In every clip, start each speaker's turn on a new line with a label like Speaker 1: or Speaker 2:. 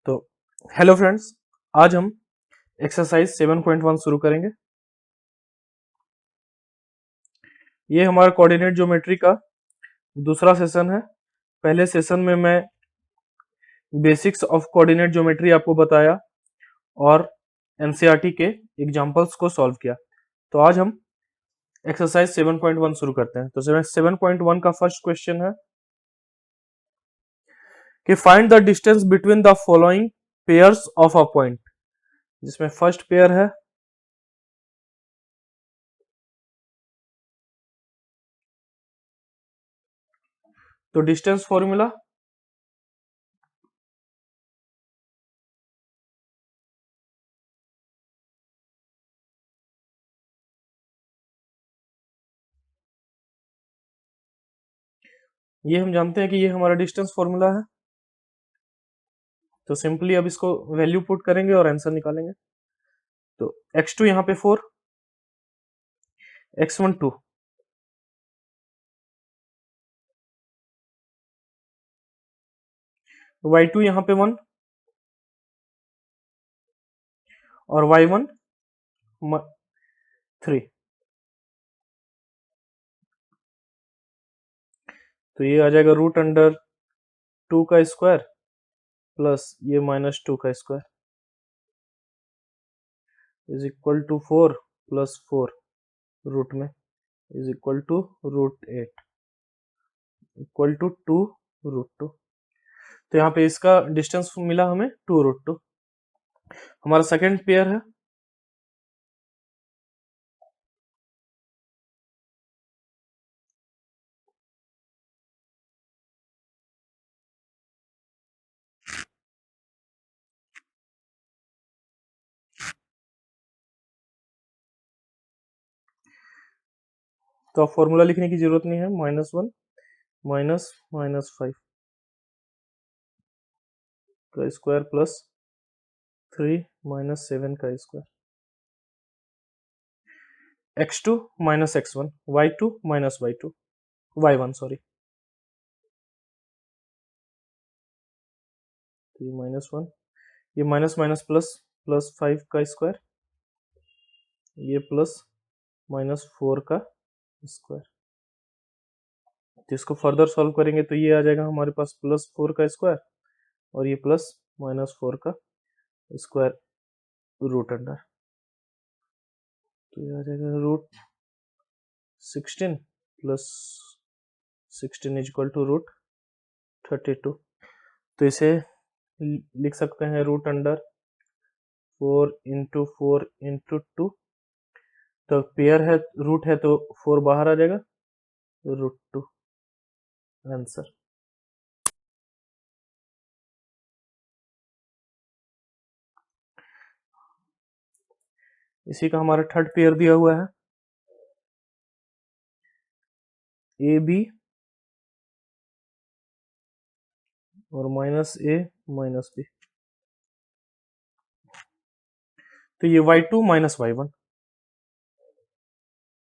Speaker 1: तो hello friends, आज हम एक्सरसाइज 7.1 शुरू करेंगे। ये हमारा कोऑर्डिनेट ज्योमेट्री का दूसरा सेशन है। पहले सेशन में मैं बेसिक्स ऑफ कोऑर्डिनेट ज्योमेट्री आपको बताया और एनसीईआरटी के एग्जांपल्स को सॉल्व किया। तो आज हम एक्सरसाइज 7.1 शुरू करते हैं। तो 7.1 का फर्स्ट क्वेश्चन है कि find the distance between the following pairs of a point, जिसमें फर्स्ट पेयर है तो डिस्टेंस फॉर्मूला ये हम जानते हैं कि ये हमारा डिस्टेंस फॉर्मूला है। तो सिंपली अब इसको वैल्यू पुट करेंगे और आंसर निकालेंगे। तो x2 यहाँ पे 4, x1 2, y2 यहाँ पे 1 और y1 3। तो ये आ जाएगा रूट अंडर 2 का स्क्वायर प्लस ये -2 का square is equal to 4 plus 4 root में is equal to root 8 equal to 2 root 2। तो यहाँ पे इसका डिस्टेंस मिला हमें 2 रूट 2। हमारा सेकेंड पेयर है तो अब फॉर्मूला लिखने की जरूरत नहीं है। -1 -5 का स्क्वायर प्लस 3 -7 का square x2 -x1 y2 -y2 y1 sorry. तो ये -1 ये माइनस माइनस प्लस प्लस 5 का स्क्वायर ये प्लस -4 का स्क्वायर। तो इसको फर्दर सॉल्व करेंगे तो ये आ जाएगा हमारे पास +4 का स्क्वायर और ये प्लस -4 का स्क्वायर रूट अंडर। तो ये आ जाएगा root 16 plus 16 is equal to root 32। तो इसे लिख सकते हैं रूट अंडर 4 इंटू 4 इंटू 2। तो पेयर है रूट है तो 4 बाहर आ जाएगा रूट 2 आंसर। इसी का हमारा थर्ड पेयर दिया हुआ है ए बी और -a -b। तो ये y2 -y1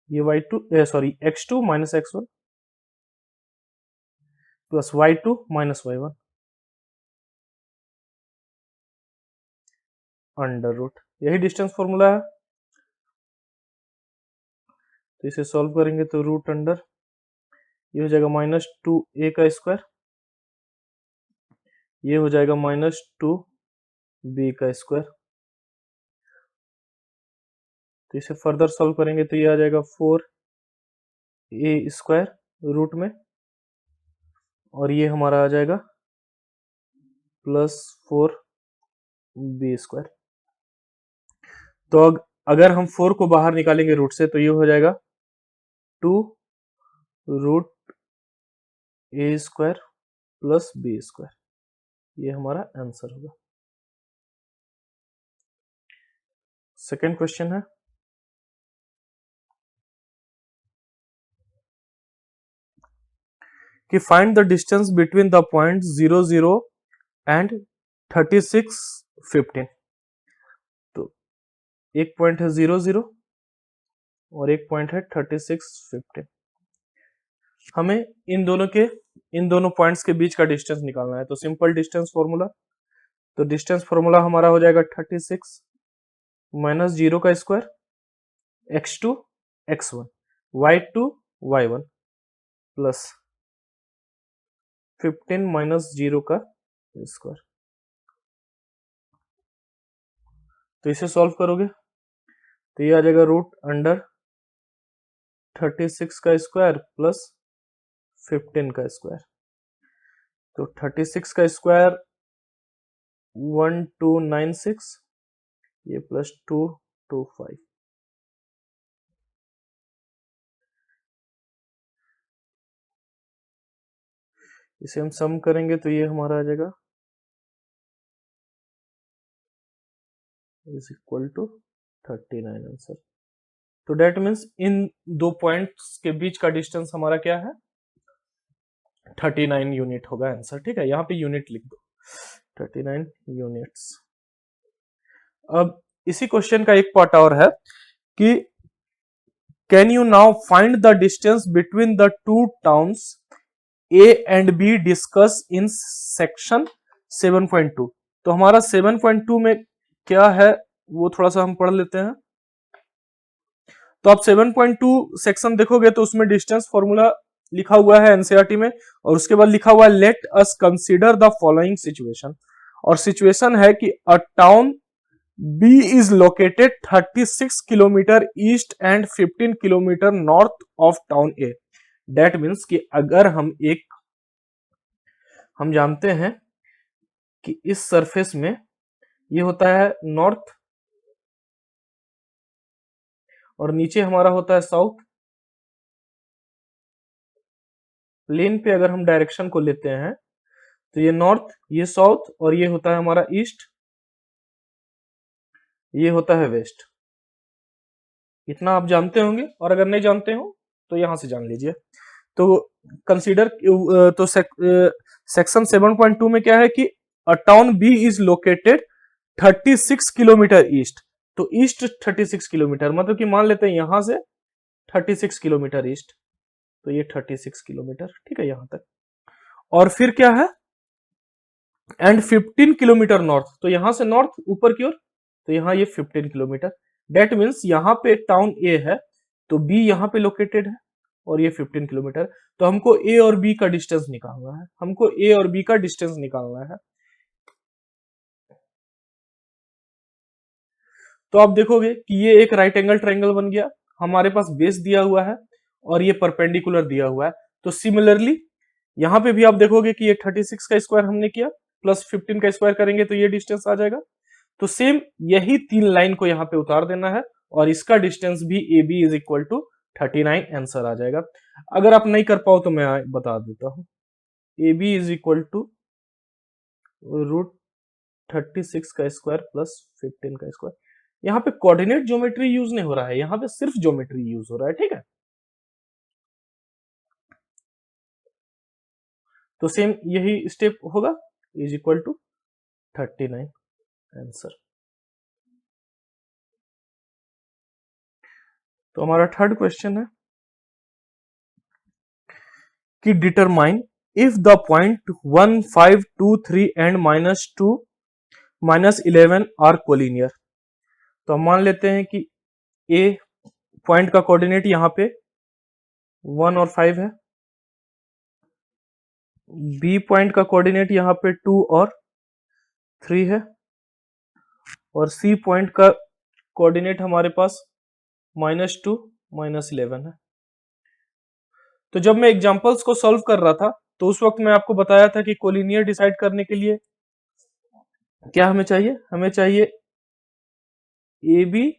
Speaker 1: ये y2 sorry x2 -x1 plus y2 -y1 under root, यही डिस्टेंस फॉर्मूला है। तो इसे सॉल्व करेंगे तो रूट अंडर ये हो जाएगा -2a का स्क्वायर ये हो जाएगा -2b का स्क्वायर। तो इसे फर्दर सॉल्व करेंगे तो ये आ जाएगा 4a स्क्वायर रूट में और ये हमारा आ जाएगा +4b स्क्वायर। तो अगर हम 4 को बाहर निकालेंगे रूट से तो ये हो जाएगा 2 root a square plus b square, ये हमारा आंसर होगा। सेकेंड क्वेश्चन है कि find the distance between the point 0 0 and 36 15। तो एक पॉइंट है 0 0 और एक पॉइंट है 36 15। हमें इन दोनों पॉइंट्स के बीच का डिस्टेंस निकालना है। तो सिंपल डिस्टेंस फॉर्मूला तो डिस्टेंस फॉर्मूला हमारा हो जाएगा 36 माइनस 0 का square x2 x1 y2 y1 plus 15 minus 0 का स्क्वायर। तो इसे सॉल्व करोगे तो ये आ जाएगा रूट अंडर 36 का स्क्वायर प्लस 15 का स्क्वायर। तो 36 का स्क्वायर 1296, ये प्लस 225। इसे हम सम करेंगे तो ये हमारा आ जाएगा इज इक्वल टू 39 आंसर। तो डेट मीन्स इन दो पॉइंट्स के बीच का डिस्टेंस हमारा क्या है 39 यूनिट होगा आंसर। ठीक है, यहाँ पे यूनिट लिख दो 39 यूनिट्स। अब इसी क्वेश्चन का एक पार्ट और है कि can you now find the distance between the two towns A and be discuss in section 7.2। तो हमारा 7.2 में क्या है वो थोड़ा सा हम पढ़ लेते हैं। तो आप 7.2 सेक्शन देखोगे तो उसमें डिस्टेंस फॉर्मूला लिखा हुआ है एनसीईआरटी में, और उसके बाद लिखा हुआ है let us consider the following situation. और सिचुएशन है कि a town B is located 36 kilometre east and 15 kilometre north of town A. That means कि अगर हम जानते हैं कि इस सरफेस में ये होता है नॉर्थ और नीचे हमारा होता है साउथ। प्लेन पे अगर हम डायरेक्शन को लेते हैं तो ये नॉर्थ, ये साउथ, और ये होता है हमारा ईस्ट, ये होता है वेस्ट। इतना आप जानते होंगे, और अगर नहीं जानते हो तो यहां से जान लीजिए। तो कंसीडर तो सेक्शन 7.2 में क्या है कि a town B is located 36 kilometre east. तो ईस्ट 36 किलोमीटर मतलब कि मान लेते हैं यहां से 36 किलोमीटर ईस्ट, तो ये 36 किलोमीटर, ठीक है, यहां तक। और फिर क्या है एंड 15 किलोमीटर नॉर्थ, तो यहां से नॉर्थ ऊपर की ओर, तो यहां ये 15 किलोमीटर। डेट मीन्स यहां पे टाउन ए है तो बी यहां पे लोकेटेड है और ये 15 किलोमीटर। तो हमको ए और बी का डिस्टेंस निकालना है, हमको ए और बी का डिस्टेंस निकालना है। तो आप देखोगे कि ये एक राइट एंगल ट्रायंगल बन गया, हमारे पास बेस दिया हुआ है और ये परपेंडिकुलर दिया हुआ है। तो सिमिलरली यहां पे भी आप देखोगे कि ये 36 का स्क्वायर हमने किया प्लस 15 का स्क्वायर करेंगे तो ये डिस्टेंस आ जाएगा। तो सेम यही तीन लाइन को यहाँ पे उतार देना है और इसका डिस्टेंस भी A B is equal to 39 answer आ जाएगा। अगर आप नहीं कर पाओ तो मैं बता देता हूं, A B is equal to root 36 का स्क्वायर प्लस 15 का स्क्वायर। यहाँ पे कोऑर्डिनेट ज्योमेट्री यूज नहीं हो रहा है, यहाँ पे सिर्फ ज्योमेट्री यूज हो रहा है, ठीक है। तो सेम यही स्टेप होगा, इज इक्वल टू 39 आंसर। तो हमारा थर्ड क्वेश्चन है कि determine if the point 1, 5, 2, 3 and -2, -11 are collinear. तो हम मान लेते हैं कि ए पॉइंट का कोऑर्डिनेट यहाँ पे 1 और 5 है, बी पॉइंट का कोऑर्डिनेट यहाँ पे 2 और 3 है, और सी पॉइंट का कोऑर्डिनेट हमारे पास -2, -11 है। तो जब मैं एग्जांपल्स को सॉल्व कर रहा था तो उस वक्त मैं आपको बताया था कि कोलिनियर डिसाइड करने के लिए क्या हमें चाहिए, हमें चाहिए A B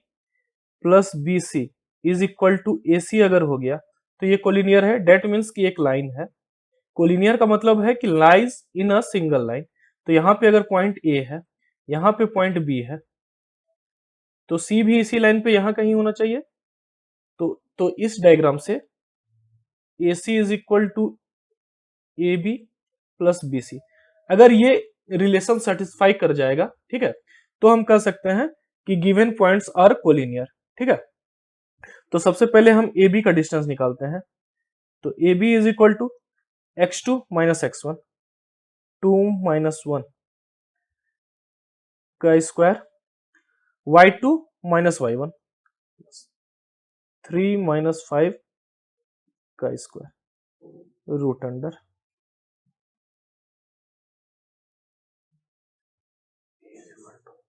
Speaker 1: plus B C is equal to A C अगर हो गया तो ये कोलिनियर है। डेट मीन्स कि एक लाइन है। कोलिनियर का मतलब है कि lies in a single line. तो यहाँ पे अगर पॉइंट ए है, यहाँ पे पॉइंट बी है, तो सी भी इसी लाइन पे यहां कहीं होना चाहिए। तो इस डायग्राम से A C is equal to A B plus B C, अगर ये रिलेशन सेटिस्फाई कर जाएगा, ठीक है, तो हम कह सकते हैं कि गिवन पॉइंट्स आर कोलिनियर, ठीक है। तो सबसे पहले हम ए बी का डिस्टेंस निकालते हैं। तो A B is equal to x2 minus x1, 2 - 1, का square, y2 minus y1, 3 minus 5 का स्क्वायर रूट अंडर,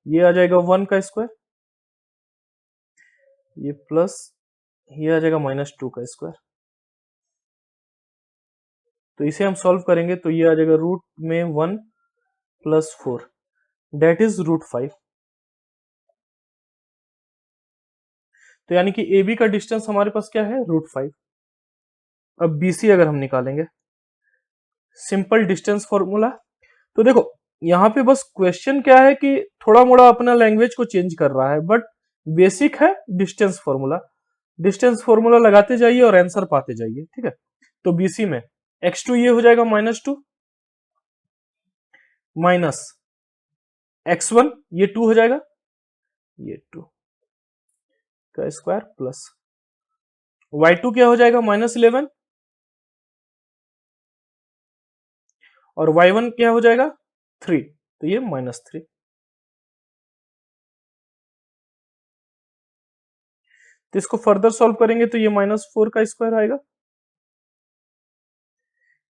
Speaker 1: ये आ जाएगा 1 का स्क्वायर, ये प्लस ये आ जाएगा माइनस 2 का स्क्वायर। तो इसे हम सॉल्व करेंगे तो ये आ जाएगा रूट में 1 प्लस 4 डेट इज रूट 5। तो यानी कि ए बी का डिस्टेंस हमारे पास क्या है, रूट 5। अब बी सी अगर हम निकालेंगे, सिंपल डिस्टेंस फॉर्मूला। तो देखो यहाँ पे बस क्वेश्चन क्या है कि थोड़ा मोड़ा अपना लैंग्वेज को चेंज कर रहा है, बट बेसिक है डिस्टेंस फॉर्मूला। डिस्टेंस फॉर्मूला लगाते जाइए और आंसर पाते जाइए, ठीक है। तो बीसी में x2 ये हो जाएगा -2 माइनस x1 ये 2 हो जाएगा, ये 2 का स्क्वायर प्लस y2 क्या हो जाएगा -11 और y1 क्या हो जाएगा 3, तो ये -3। तो इसको फर्दर सॉल्व करेंगे तो ये -4 का स्क्वायर आएगा,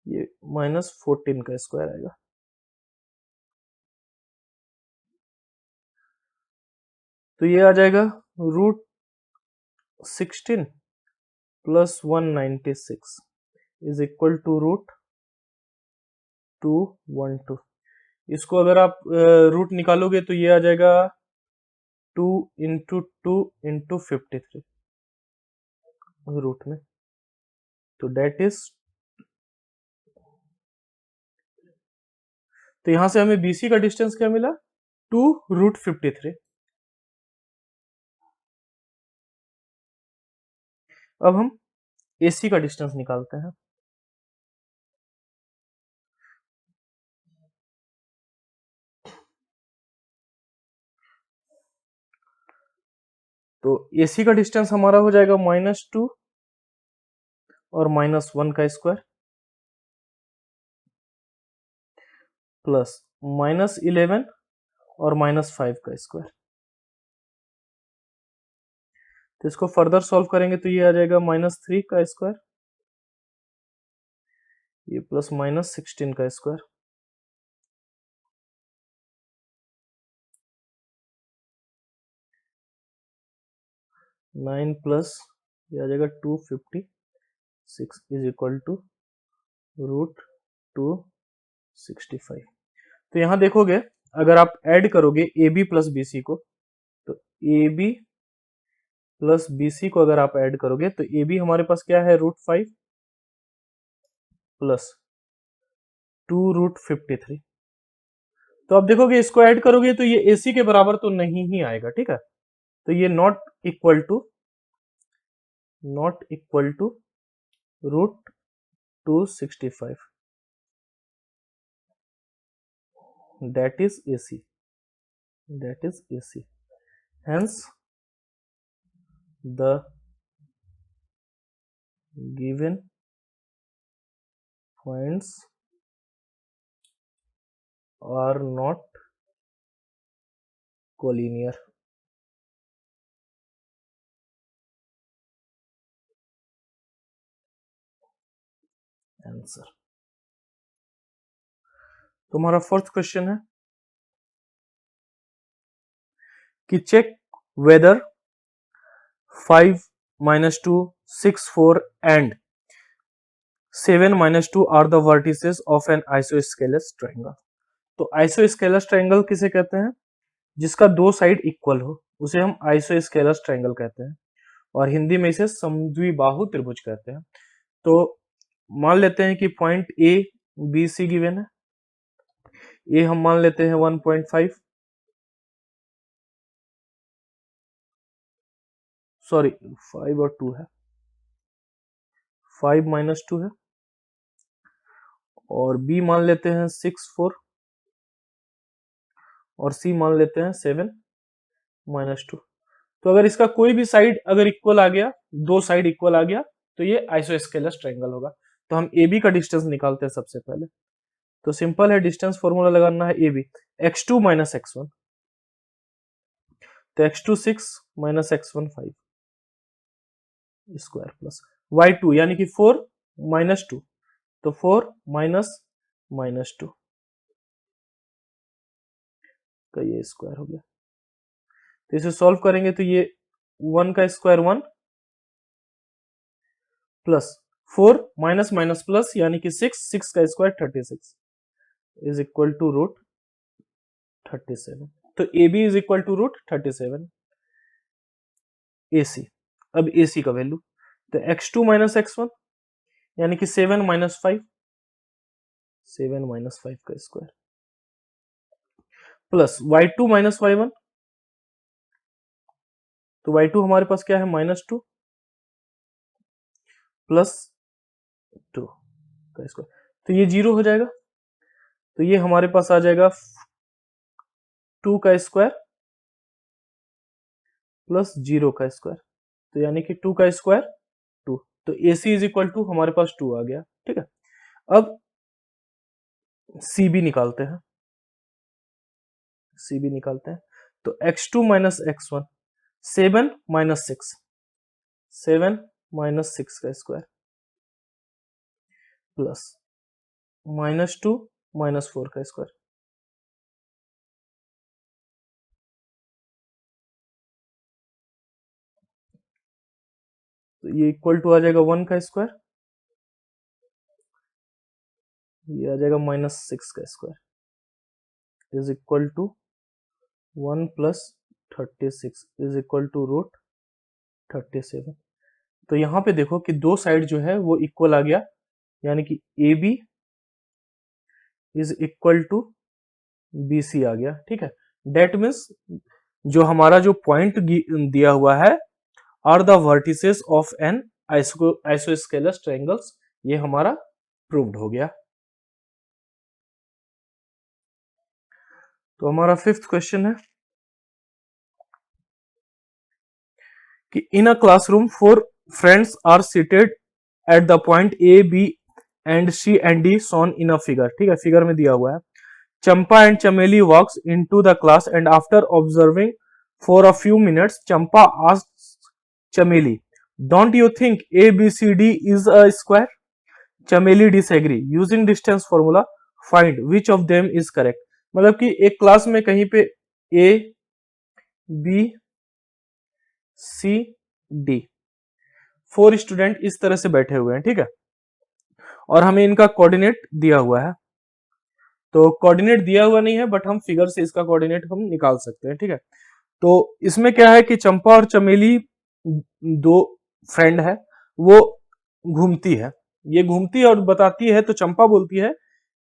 Speaker 1: ये -14 का स्क्वायर आएगा। तो ये आ जाएगा root 16 plus 196 is equal to root 212। इसको अगर आप रूट निकालोगे तो ये आ जाएगा 2 इंटू 2 इंटू 53 रूट में, तो डेट इज, तो यहां से हमें बीसी का डिस्टेंस क्या मिला, 2 रूट 53। अब हम एसी का डिस्टेंस निकालते हैं। तो एसी का डिस्टेंस हमारा हो जाएगा -2 और -1 का स्क्वायर प्लस -11 और -5 का स्क्वायर। तो इसको फर्दर सॉल्व करेंगे तो ये आ जाएगा -3 का स्क्वायर, ये प्लस -16 का स्क्वायर, नाइन प्लस ये आ जाएगा 256 इज इक्वल टू रूट 265। तो यहां देखोगे अगर आप ऐड करोगे A B plus B C को, तो A B plus B C को अगर आप ऐड करोगे तो ए बी हमारे पास क्या है, रूट 5 प्लस 2√53। तो आप देखोगे इसको ऐड करोगे तो ये AC के बराबर तो नहीं ही आएगा, ठीक है। तो ये not equal to root 265 that is AC, hence the given points are not collinear। Answer. तुम्हारा फोर्थ क्वेश्चन है कि check whether 5 -2 6 4 and 7 -2 are the vertices of an isosceles triangle. तो आइसोस्केलस ट्रायंगल किसे कहते हैं, जिसका दो साइड इक्वल हो उसे हम आइसोस्केलस ट्रायंगल कहते हैं, और हिंदी में इसे समद्विबाहु त्रिभुज कहते हैं। तो मान लेते हैं कि point A B C given है, ए हम मान लेते हैं 1.5, सॉरी 5 और 2 है, 5 -2 है, और बी मान लेते हैं 6 4 और सी मान लेते हैं 7 -2। तो अगर इसका कोई भी साइड अगर इक्वल आ गया, दो साइड इक्वल आ गया, तो ये आइसोस्केलस ट्रायंगल होगा। तो हम ए बी का डिस्टेंस निकालते हैं सबसे पहले। तो सिंपल है, डिस्टेंस फॉर्मूला लगाना है ए बी, x2 - x1 तो x2 6 minus x1 5 square plus y2 यानी कि 4 माइनस 2, तो 4 माइनस माइनस 2 का ये स्क्वायर हो गया। तो इसे सॉल्व करेंगे तो ये 1 का square 1 plus 4 minus minus plus यानी कि 6, 6 का square 36 is equal to root 37। तो A B is equal to root 37 AC। अब AC का वैल्यू तो x2 माइनस x1 यानी कि 7 माइनस 5, 7 माइनस 5 का square plus y2 minus y1, तो y2 हमारे पास क्या है माइनस 2 प्लस 2 का स्क्वायर, तो ये 0 हो जाएगा। तो ये हमारे पास आ जाएगा 2 का स्क्वायर प्लस 0 का स्क्वायर, तो यानी कि 2 का स्क्वायर 2। तो AC इज इक्वल टू हमारे पास 2 आ गया। ठीक है, अब CB निकालते हैं, CB निकालते हैं। तो x2 minus x1 7 minus 6, 7 minus 6 का स्क्वायर प्लस माइनस 2 माइनस 4 का स्क्वायर, तो ये इक्वल टू आ जाएगा 1 का स्क्वायर, ये आ जाएगा माइनस 6 का square is equal to 1 plus 36 is equal to root 37। तो यहां पे देखो कि दो साइड जो है वो इक्वल आ गया, यानी कि AB is equal to BC आ गया। ठीक है, डेट मीन्स जो हमारा जो पॉइंट दिया हुआ है are the vertices of an isosceles triangles, ये हमारा प्रूव्ड हो गया। तो हमारा 5th क्वेश्चन है कि in a classroom 4 friends are seated at the point A, B and C and D shown in a figure. ठीक है, फिगर में दिया हुआ है। Champa and Chameli walks into the class and after observing for a few minutes Champa asked Chameli, don't you think ABCD is a square? Chameli disagree, using distance formula find which of them is correct. मतलब कि एक class में कहीं पे A, B, C, D 4 student इस तरह से बैठे हुए हैं। ठीक है, और हमें इनका कोऑर्डिनेट दिया हुआ है। तो कोऑर्डिनेट दिया हुआ नहीं है बट हम फिगर से इसका कोऑर्डिनेट हम निकाल सकते हैं। ठीक है, तो इसमें क्या है कि चंपा और चमेली दो फ्रेंड है, वो घूमती है, ये घूमती है और बताती है। तो चंपा बोलती है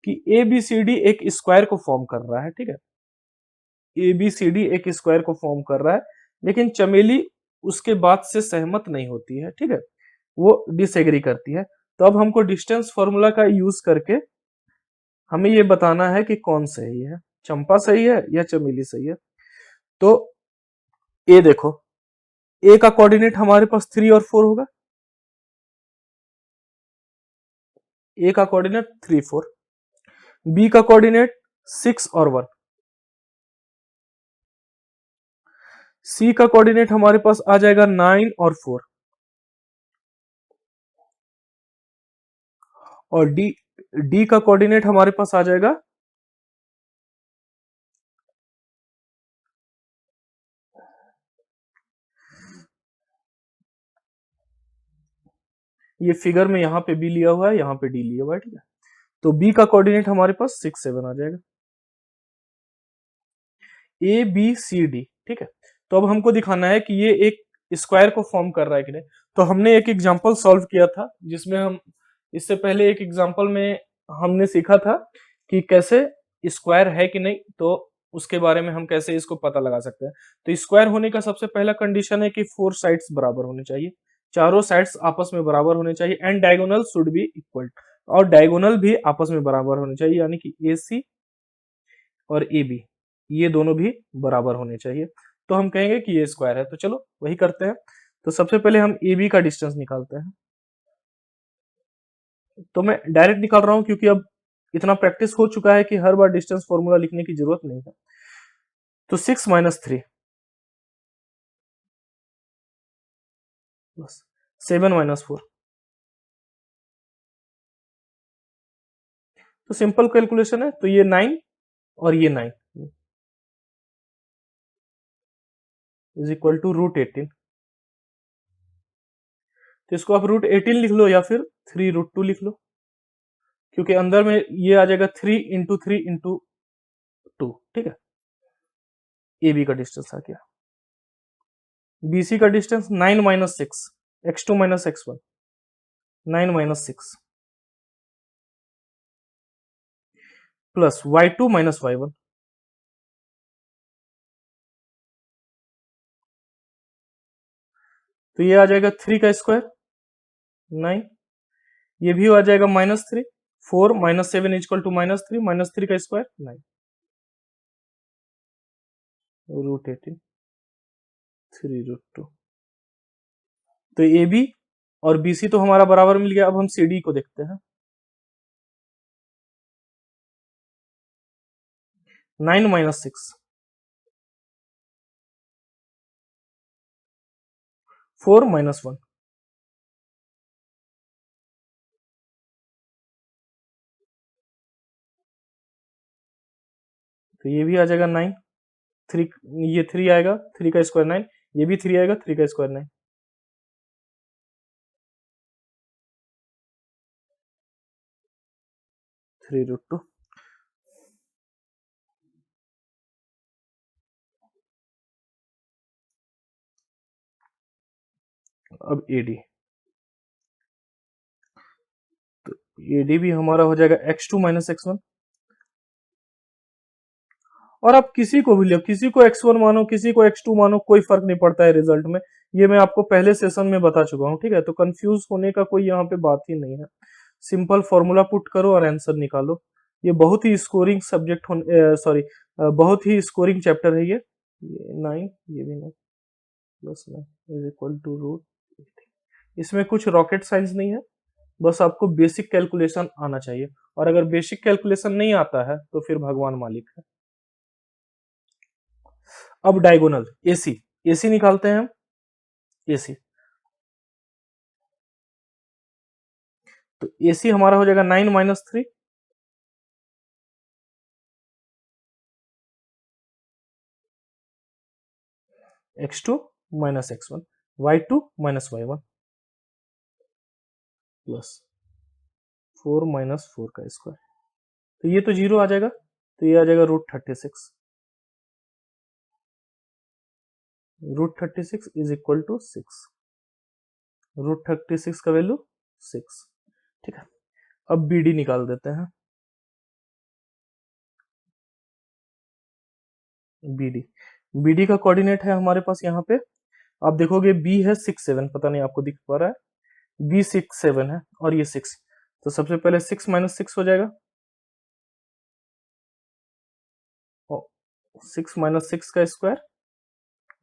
Speaker 1: कि ABCD एक स्क्वायर को फॉर्म कर रहा है। ठीक है, ABCD एक स्क्वायर को फॉर्म कर रहा है, लेकिन चमेली उसके बात से सहमत नहीं होती है। ठीक है, वो डिसएग्री करती है। तो अब हमको डिस्टेंस फॉर्मूला का यूज करके हमें ये बताना है कि कौन सही है, चंपा सही है या चमेली सही है। तो ए देखो, ए का कोऑर्डिनेट हमारे पास 3 और 4 होगा, ए का कोऑर्डिनेट 3 4, बी का कोऑर्डिनेट 6 और 1, सी का कोऑर्डिनेट हमारे पास आ जाएगा 9 और 4, और डी का कोऑर्डिनेट हमारे पास आ जाएगा ये फिगर में यहाँ पे बी लिया हुआ है, यहाँ पे डी लिया हुआ है। ठीक है, तो बी का कोऑर्डिनेट हमारे पास 6 7 आ जाएगा, ABCD। ठीक है, तो अब हमको दिखाना है कि ये एक स्क्वायर को फॉर्म कर रहा है कि नहीं। तो हमने एक एग्जांपल सॉल्व किया था, जिसमें हम इससे पहले एक एग्जांपल में हमने सीखा था कि कैसे स्क्वायर है कि नहीं, तो उसके बारे में हम कैसे इसको पता लगा सकते हैं। तो स्क्वायर होने का सबसे पहला कंडीशन है कि 4 साइड्स बराबर होने चाहिए, चारों साइड्स आपस में बराबर होने चाहिए, and diagonal should be equal, और डायगोनल भी आपस में बराबर होने चाहिए, यानी कि AC और AB ये दोनों भी बराबर होने चाहिए, तो हम कहेंगे कि ये स्क्वायर है। तो चलो वही करते हैं। तो सबसे पहले हम AB का डिस्टेंस निकालते हैं। तो मैं डायरेक्ट निकाल रहा हूं क्योंकि अब इतना प्रैक्टिस हो चुका है कि हर बार डिस्टेंस फॉर्मूला लिखने की जरूरत नहीं है। तो 6 माइनस 3 प्लस 7 माइनस 4। तो सिंपल कैलकुलेशन है, तो ये 9 और ये 9 इज इक्वल टू √18। तो इसको आप √18 लिख लो या फिर 3√2 लिख लो, क्योंकि अंदर में ये आ जाएगा 3 × 3 × 2। ठीक है, ए बी का डिस्टेंस आ गया। बीसी का distance 9 minus 6, x2 minus x1, 9 minus 6 plus y2 minus y1, तो ये आ जाएगा 3 का स्क्वायर 9, ये भी आ जाएगा -3, 4 माइनस 7 इक्वल टू -3, -3 का स्क्वायर 9, √18 3√2। तो ए बी और बी सी तो हमारा बराबर मिल गया। अब हम सी डी को देखते हैं। 9 माइनस 6, 4 माइनस 1, तो ये भी आ जाएगा 9, 3, ये 3 आएगा, 3 का स्क्वायर 9, ये भी 3 आएगा, 3 का स्क्वायर 9, (3√2). अब एडी, तो एडी भी हमारा हो जाएगा x2 माइनस x1, और आप किसी को भी लो, किसी को x1 मानो, किसी को x2 मानो, कोई फर्क नहीं पड़ता है रिजल्ट में। ये मैं आपको पहले सेशन में बता चुका हूँ। ठीक है, तो कंफ्यूज होने का कोई यहाँ पे बात ही नहीं है। सिंपल फॉर्मूला पुट करो और आंसर निकालो। ये बहुत ही स्कोरिंग सब्जेक्ट होने, सॉरी, बहुत ही स्कोरिंग चैप्टर है ये 9, ये भी 9 प्लस 9 इज इक्वल टू √18। इसमें कुछ रॉकेट साइंस नहीं है, बस आपको बेसिक कैलकुलेशन आना चाहिए, और अगर बेसिक कैलकुलेशन नहीं आता है तो फिर भगवान मालिक है। अब डायगोनल एसी, एसी निकालते हैं हम। एसी, तो एसी हमारा हो जाएगा 9 minus 3, x2 minus x1, y2 minus y1 plus 4 minus 4 का स्क्वायर, तो ये तो 0 आ जाएगा, तो ये आ जाएगा √36। √36 इज इक्वल टू 6, √36 का वैल्यू 6। ठीक है, अब BD निकाल देते हैं। BD, BD का कोऑर्डिनेट है हमारे पास यहाँ पे, आप देखोगे B है 6 7, पता नहीं आपको दिख पा रहा है, B 6 7 है और ये 6, तो सबसे पहले 6 माइनस 6 हो जाएगा, 6 माइनस 6 का स्क्वायर,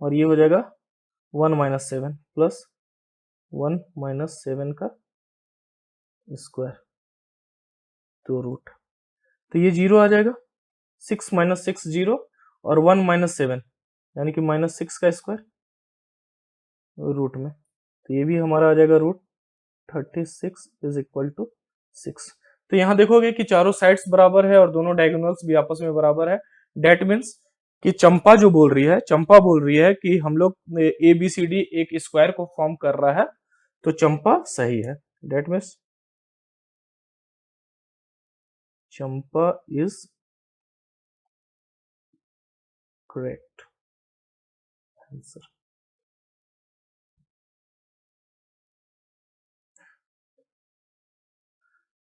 Speaker 1: और ये हो जाएगा 1 माइनस 7 प्लस 1 माइनस 7 का स्क्वायर, तो रूट, तो ये 0 आ जाएगा, 6 माइनस 6 0, और 1 माइनस 7 यानी कि -6 का स्क्वायर रूट में, तो ये भी हमारा आ जाएगा √36 इज इक्वल टू 6। तो यहाँ देखोगे कि चारों साइड्स बराबर है और दोनों डायगोनल्स भी आपस में बराबर है। डेट मीन्स कि चंपा जो बोल रही है, चंपा बोल रही है कि हम लोग ए बी सी डी एक स्क्वायर को फॉर्म कर रहा है, तो चंपा सही है। That means Champa is correct answer.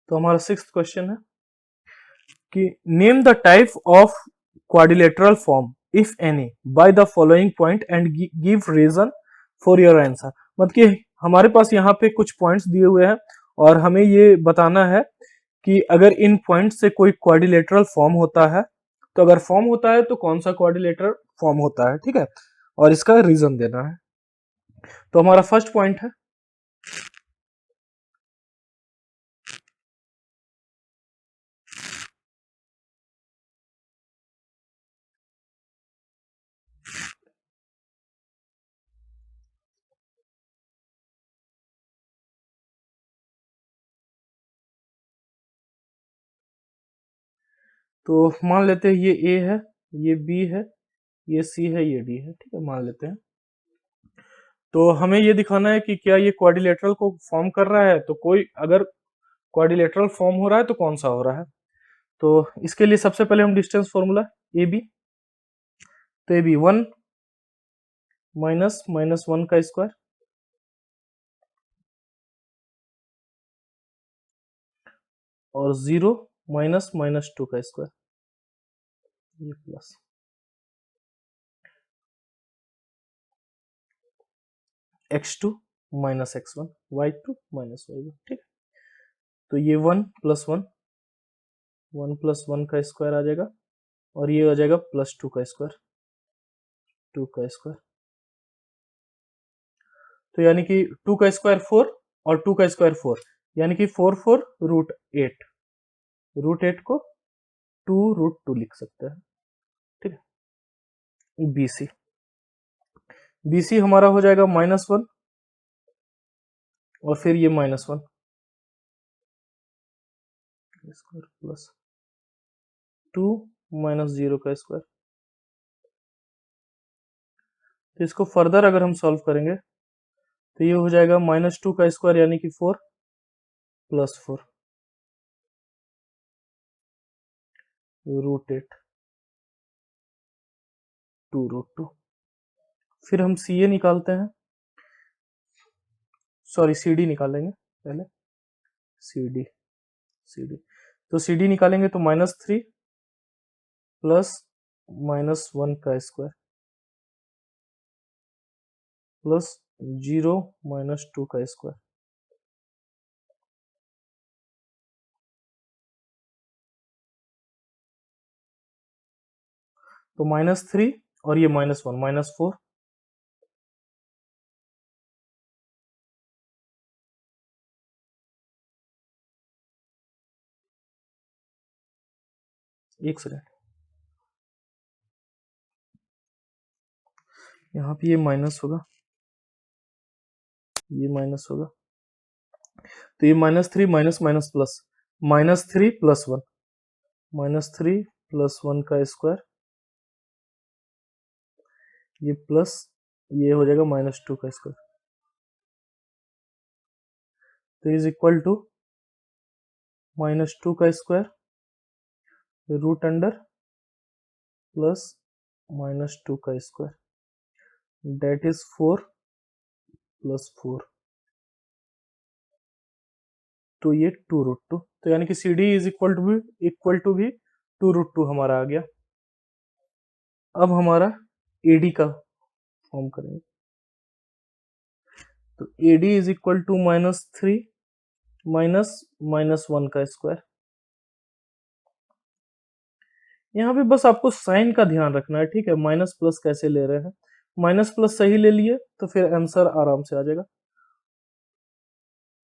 Speaker 1: तो हमारा 6th क्वेश्चन है कि name the type of quadrilateral form if any by the following point and give reason for your answer. मतलब कि हमारे पास यहाँ पे कुछ पॉइंट्स दिए हुए हैं और हमें ये बताना है कि अगर इन पॉइंट से कोई क्वाड्रिलेटरल फॉर्म होता है, तो अगर फॉर्म होता है तो कौन सा क्वाड्रिलेटरल फॉर्म होता है। ठीक है, और इसका रीजन देना है। तो हमारा फर्स्ट पॉइंट है तो मान लेते हैं ये ए है, ये बी है, ये सी है, ये डी है, ठीक है, मान लेते हैं। तो हमें ये दिखाना है कि क्या ये क्वाड्रिलेटरल को फॉर्म कर रहा है, तो कोई अगर क्वाड्रिलेटरल फॉर्म हो रहा है तो कौन सा हो रहा है। तो इसके लिए सबसे पहले हम डिस्टेंस फॉर्मूला ए बी, तो ए बी 1 माइनस माइनस 1 का स्क्वायर और 0 माइनस माइनस 2 का स्क्वायर, ये plus x2 minus x1, y2 minus y1, ठीक है। तो ये 1 प्लस 1, 1 प्लस 1 का स्क्वायर आ जाएगा और ये आ जाएगा प्लस 2 का स्क्वायर, 2 का स्क्वायर। तो यानी कि 2 का स्क्वायर 4 और 2 का स्क्वायर 4, यानी कि 4 4 रूट 8, रूट 8 को 2 रूट 2 लिख सकते हैं, ठीक है। BC, BC हमारा हो जाएगा -1 और फिर ये -1 स्क्वायर प्लस 2 माइनस 0 का स्क्वायर। तो इसको फर्दर अगर हम सॉल्व करेंगे तो ये हो जाएगा -2 का स्क्वायर यानी कि 4 प्लस 4 रूट 8 2 रूट 2। फिर हम CA निकालते हैं, सॉरी CD निकालेंगे पहले, CD तो CD निकालेंगे तो -3 प्लस -1 का स्क्वायर प्लस 0 माइनस 2 का स्क्वायर। तो -3 और ये -1 -4, एक सेकेंड, यहाँ पे ये माइनस होगा, ये माइनस होगा, तो ये -3 minus minus plus, -3 plus 1, -3 plus 1 का स्क्वायर, ये प्लस ये हो जाएगा -2 का स्क्वायर, तो इज इक्वल टू -2 का स्क्वायर रूट अंडर प्लस -2 का स्क्वायर, डेट इज 4 प्लस 4, तो ये 2 रूट 2, तो यानी कि CD इज इक्वल टू भी 2 रूट 2 हमारा आ गया। अब हमारा AD का फॉर्म करेंगे, तो AD is equal to -3 minus minus 1 का स्क्वायर। यहाँ पे बस आपको साइन का ध्यान रखना है, ठीक है, माइनस प्लस कैसे ले रहे हैं, माइनस प्लस सही ले लिए तो फिर आंसर आराम से आ जाएगा।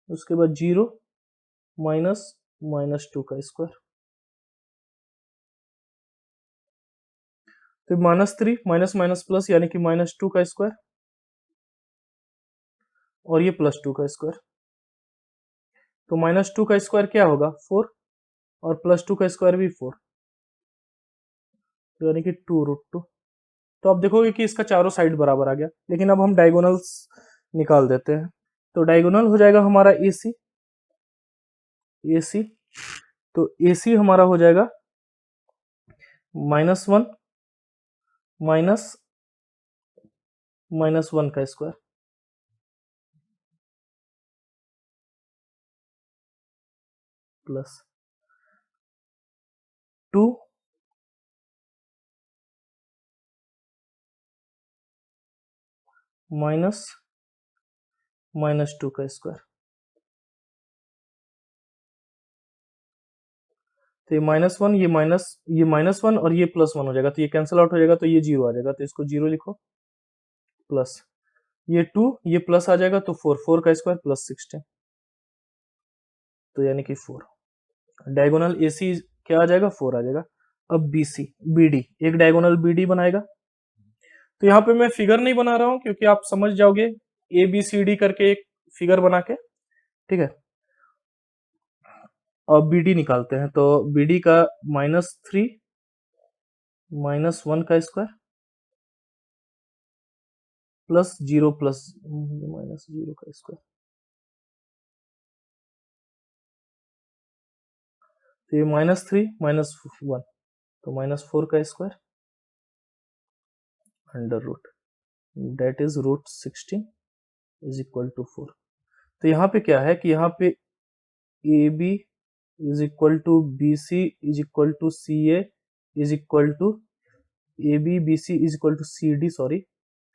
Speaker 1: उसके बाद 0 माइनस माइनस 2 का स्क्वायर, तो -3 माइनस माइनस प्लस यानी कि -2 का स्क्वायर और ये +2 का स्क्वायर, तो -2 का स्क्वायर क्या होगा 4 और +2 का स्क्वायर भी 4, तो यानी कि 2 रूट 2। तो आप देखोगे कि इसका चारों साइड बराबर आ गया। लेकिन अब हम डायगोनल्स निकाल देते हैं, तो डायगोनल हो जाएगा हमारा AC, तो AC हमारा हो जाएगा -1 माइनस -1 का स्क्वायर प्लस 2 माइनस -2 का स्क्वायर, तो ये -1 ये -1 और ये +1 हो जाएगा, तो ये कैंसिल आउट हो जाएगा, तो ये 0 आ जाएगा, तो इसको 0 लिखो प्लस ये 2 ये प्लस आ जाएगा, तो 4 का स्क्वायर प्लस 16, तो यानी कि 4। डायगोनल AC क्या आ जाएगा 4 आ जाएगा। अब BD एक डायगोनल BD बनाएगा, तो यहाँ पे मैं फिगर नहीं बना रहा हूं क्योंकि आप समझ जाओगे ABCD करके एक फिगर बना के, ठीक है। और बी डी निकालते हैं, तो बी डी का -3 -1 का स्क्वायर प्लस 0 प्लस -0 का स्क्वायर, तो ये -3 -1 तो -4 का square under root, that is √16 is equal to 4। तो यहाँ पे क्या है कि यहाँ पे A B is equal to B C is equal to C A is equal to A B B C is equal to C D, sorry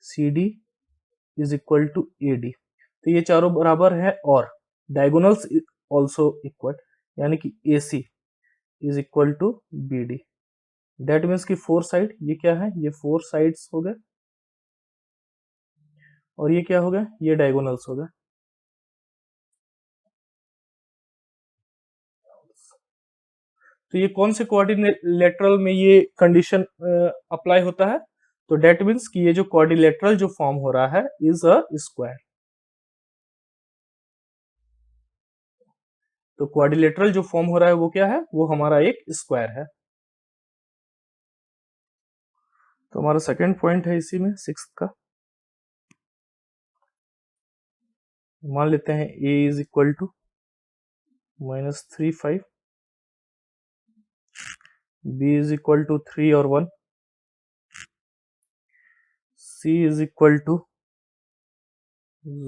Speaker 1: C D is equal to A D. तो ये चारों बराबर है और diagonals also equal, यानी कि A C is equal to B D. That means कि 4 side, ये क्या है, ये 4 साइड्स हो गए और ये क्या हो गया, ये डायगोनल्स हो गए। तो ये कौन से क्वाड्रिलेटरल में ये कंडीशन अप्लाई होता है, तो डेट मीन्स कि ये जो क्वाड्रिलेटरल जो फॉर्म हो रहा है इज अ स्क्वायर। तो क्वाड्रिलेटरल जो फॉर्म हो रहा है वो क्या है, वो हमारा एक स्क्वायर है। तो हमारा सेकंड पॉइंट है इसी में 6th का, मान लेते हैं a is equal to -3 5, b is equal to 3 और 1, c इज इक्वल टू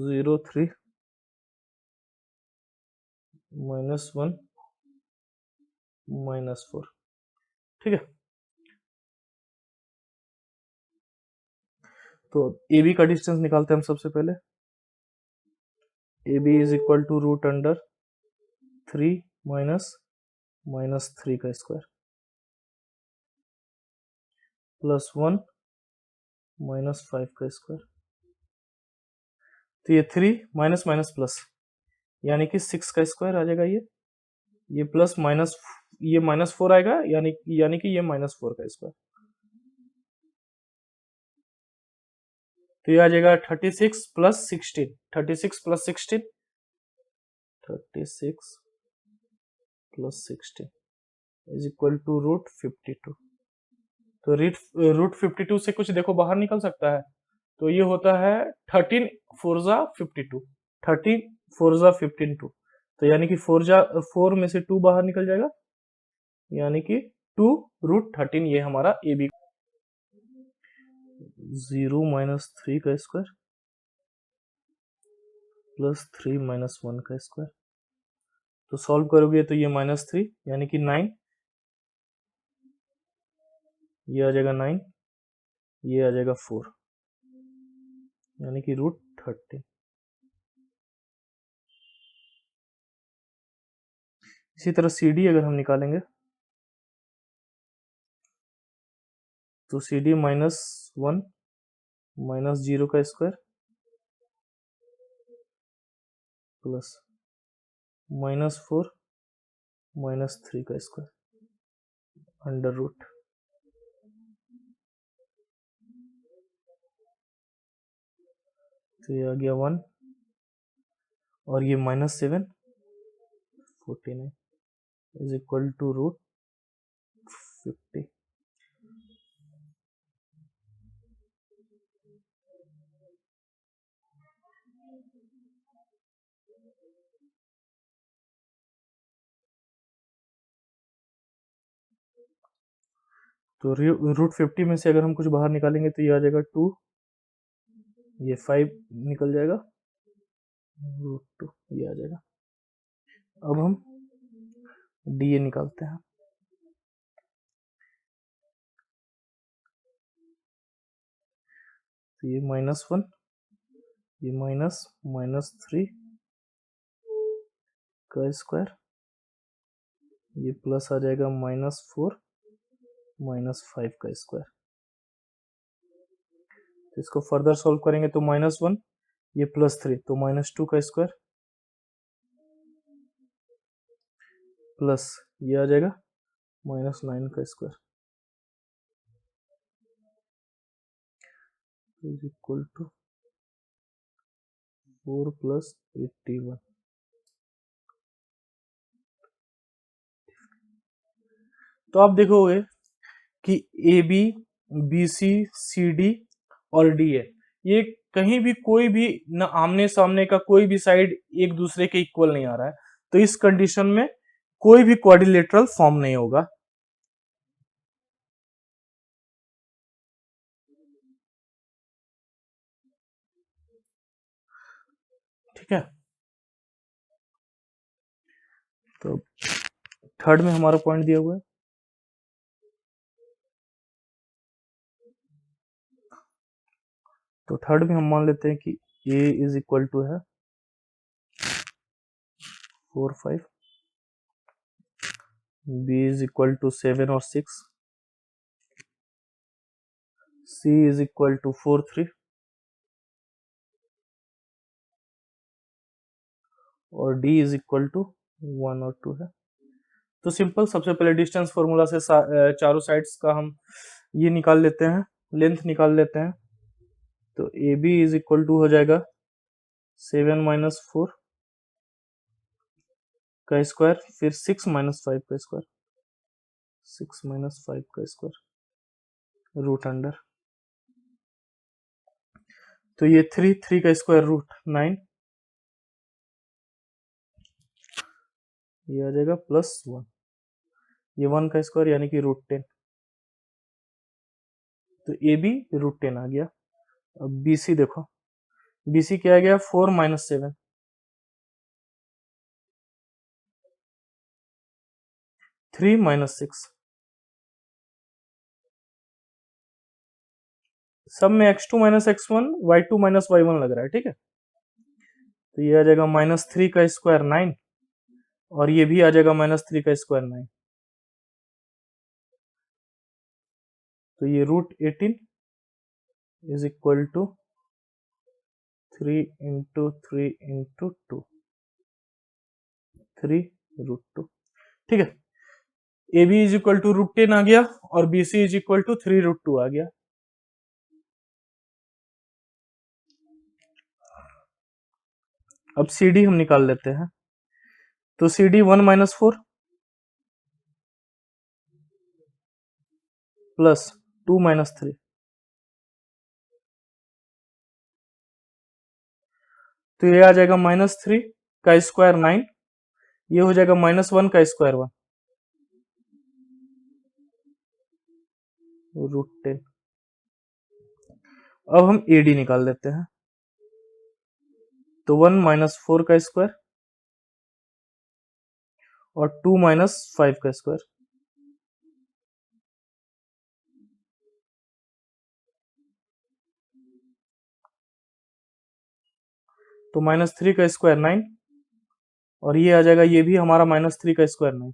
Speaker 1: 0 3 -1 -4। ठीक है, तो ए बी का डिस्टेंस निकालते हैं हम सबसे पहले। A B is equal to √3 -3 का स्क्वायर प्लस 1 -5 का स्क्वायर। तो ये 3 माइनस माइनस प्लस, यानी कि 6 का स्क्वायर आ जाएगा। ये प्लस माइनस, ये -4 आएगा, यानी कि ये -4 का स्क्वायर। तो ये आ जाएगा 36 plus 16, 36 plus 16 36 plus 16 is equal to √52। तो √52 से कुछ देखो बाहर निकल सकता है, तो ये होता है 13 4 52, 13 4 15 2, तो यानी कि 4 में से 2 बाहर निकल जाएगा, यानी कि 2√13 ये हमारा ए बी। 0 -3 का स्क्वायर प्लस 3 -1 का स्क्वायर। तो सॉल्व करोगे तो ये -3 यानी कि 9, ये आ जाएगा 9, ये आ जाएगा 4, यानी कि √13। इसी तरह सी डी अगर हम निकालेंगे तो सी डी -1 -0 का स्क्वायर प्लस -4 -3 का स्क्वायर अंडर रूट। तो ये आ गया 1 और ये -7 49 इज इक्वल टू √50। तो √50 में से अगर हम कुछ बाहर निकालेंगे तो ये आ जाएगा 2, ये 5 निकल जाएगा, √2 ये आ जाएगा। अब हम डी ए निकालते हैं। तो ये -1, ये -3 का स्क्वायर, ये प्लस आ जाएगा -4 -5 का स्क्वायर। तो इसको फर्दर सॉल्व करेंगे तो -1, ये +3 तो -2 का स्क्वायर प्लस ये आ जाएगा -9 का स्क्वायर इज इक्वल टू 4 + 81। तो आप देखोगे कि A B, B C, C D और डी ए, ये कहीं भी कोई भी न आमने सामने का कोई भी साइड एक दूसरे के इक्वल नहीं आ रहा है, तो इस कंडीशन में कोई भी क्वाड्रिलेटरल फॉर्म नहीं होगा। ठीक है, तो थर्ड में हमारा पॉइंट दिया हुआ है, तो थर्ड में हम मान लेते हैं कि a इज इक्वल टू है 4 5, b इज इक्वल टू 7 और 6, c इज इक्वल टू 4 3 और d इज इक्वल टू 1 और 2 है। तो सिंपल, सबसे पहले डिस्टेंस फॉर्मूला से चारों साइड्स का हम ये निकाल लेते हैं, लेंथ निकाल लेते हैं। तो A B is equal to हो जाएगा 7 माइनस 4 का स्क्वायर, फिर 6 माइनस 5 का स्क्वायर, 6 माइनस 5 का स्क्वायर रूट अंडर, तो ये 3 3 का स्क्वायर रूट 9, ये आ जाएगा प्लस 1, ये 1 का स्क्वायर यानी कि रूट 10, तो ए बी रूट 10 आ गया। अब बी सी देखो, बी सी क्या आ गया 4 माइनस 7, 3 माइनस 6, सब में x2 minus x1 y2 minus y1 लग रहा है। ठीक है, तो ये आ जाएगा माइनस 3 का स्क्वायर 9 और ये भी आ जाएगा माइनस 3 का स्क्वायर 9, तो ये root 18 is equal to 3 into 3 into 2, 3 root 2। ठीक है, A B is equal to root 10 आ गया और B C is equal to 3 root 2 आ गया। अब सी डी हम निकाल लेते हैं, तो C D 1 minus 4 plus 2 minus 3, तो ये आ जाएगा माइनस 3 का स्क्वायर 9, ये हो जाएगा माइनस 1 का स्क्वायर 1 रूट 10। अब हम ए डी निकाल लेते हैं, तो 1 माइनस 4 का स्क्वायर और 2 माइनस 5 का स्क्वायर, तो माइनस 3 का स्क्वायर 9 और ये आ जाएगा, ये भी हमारा माइनस 3 का square 9,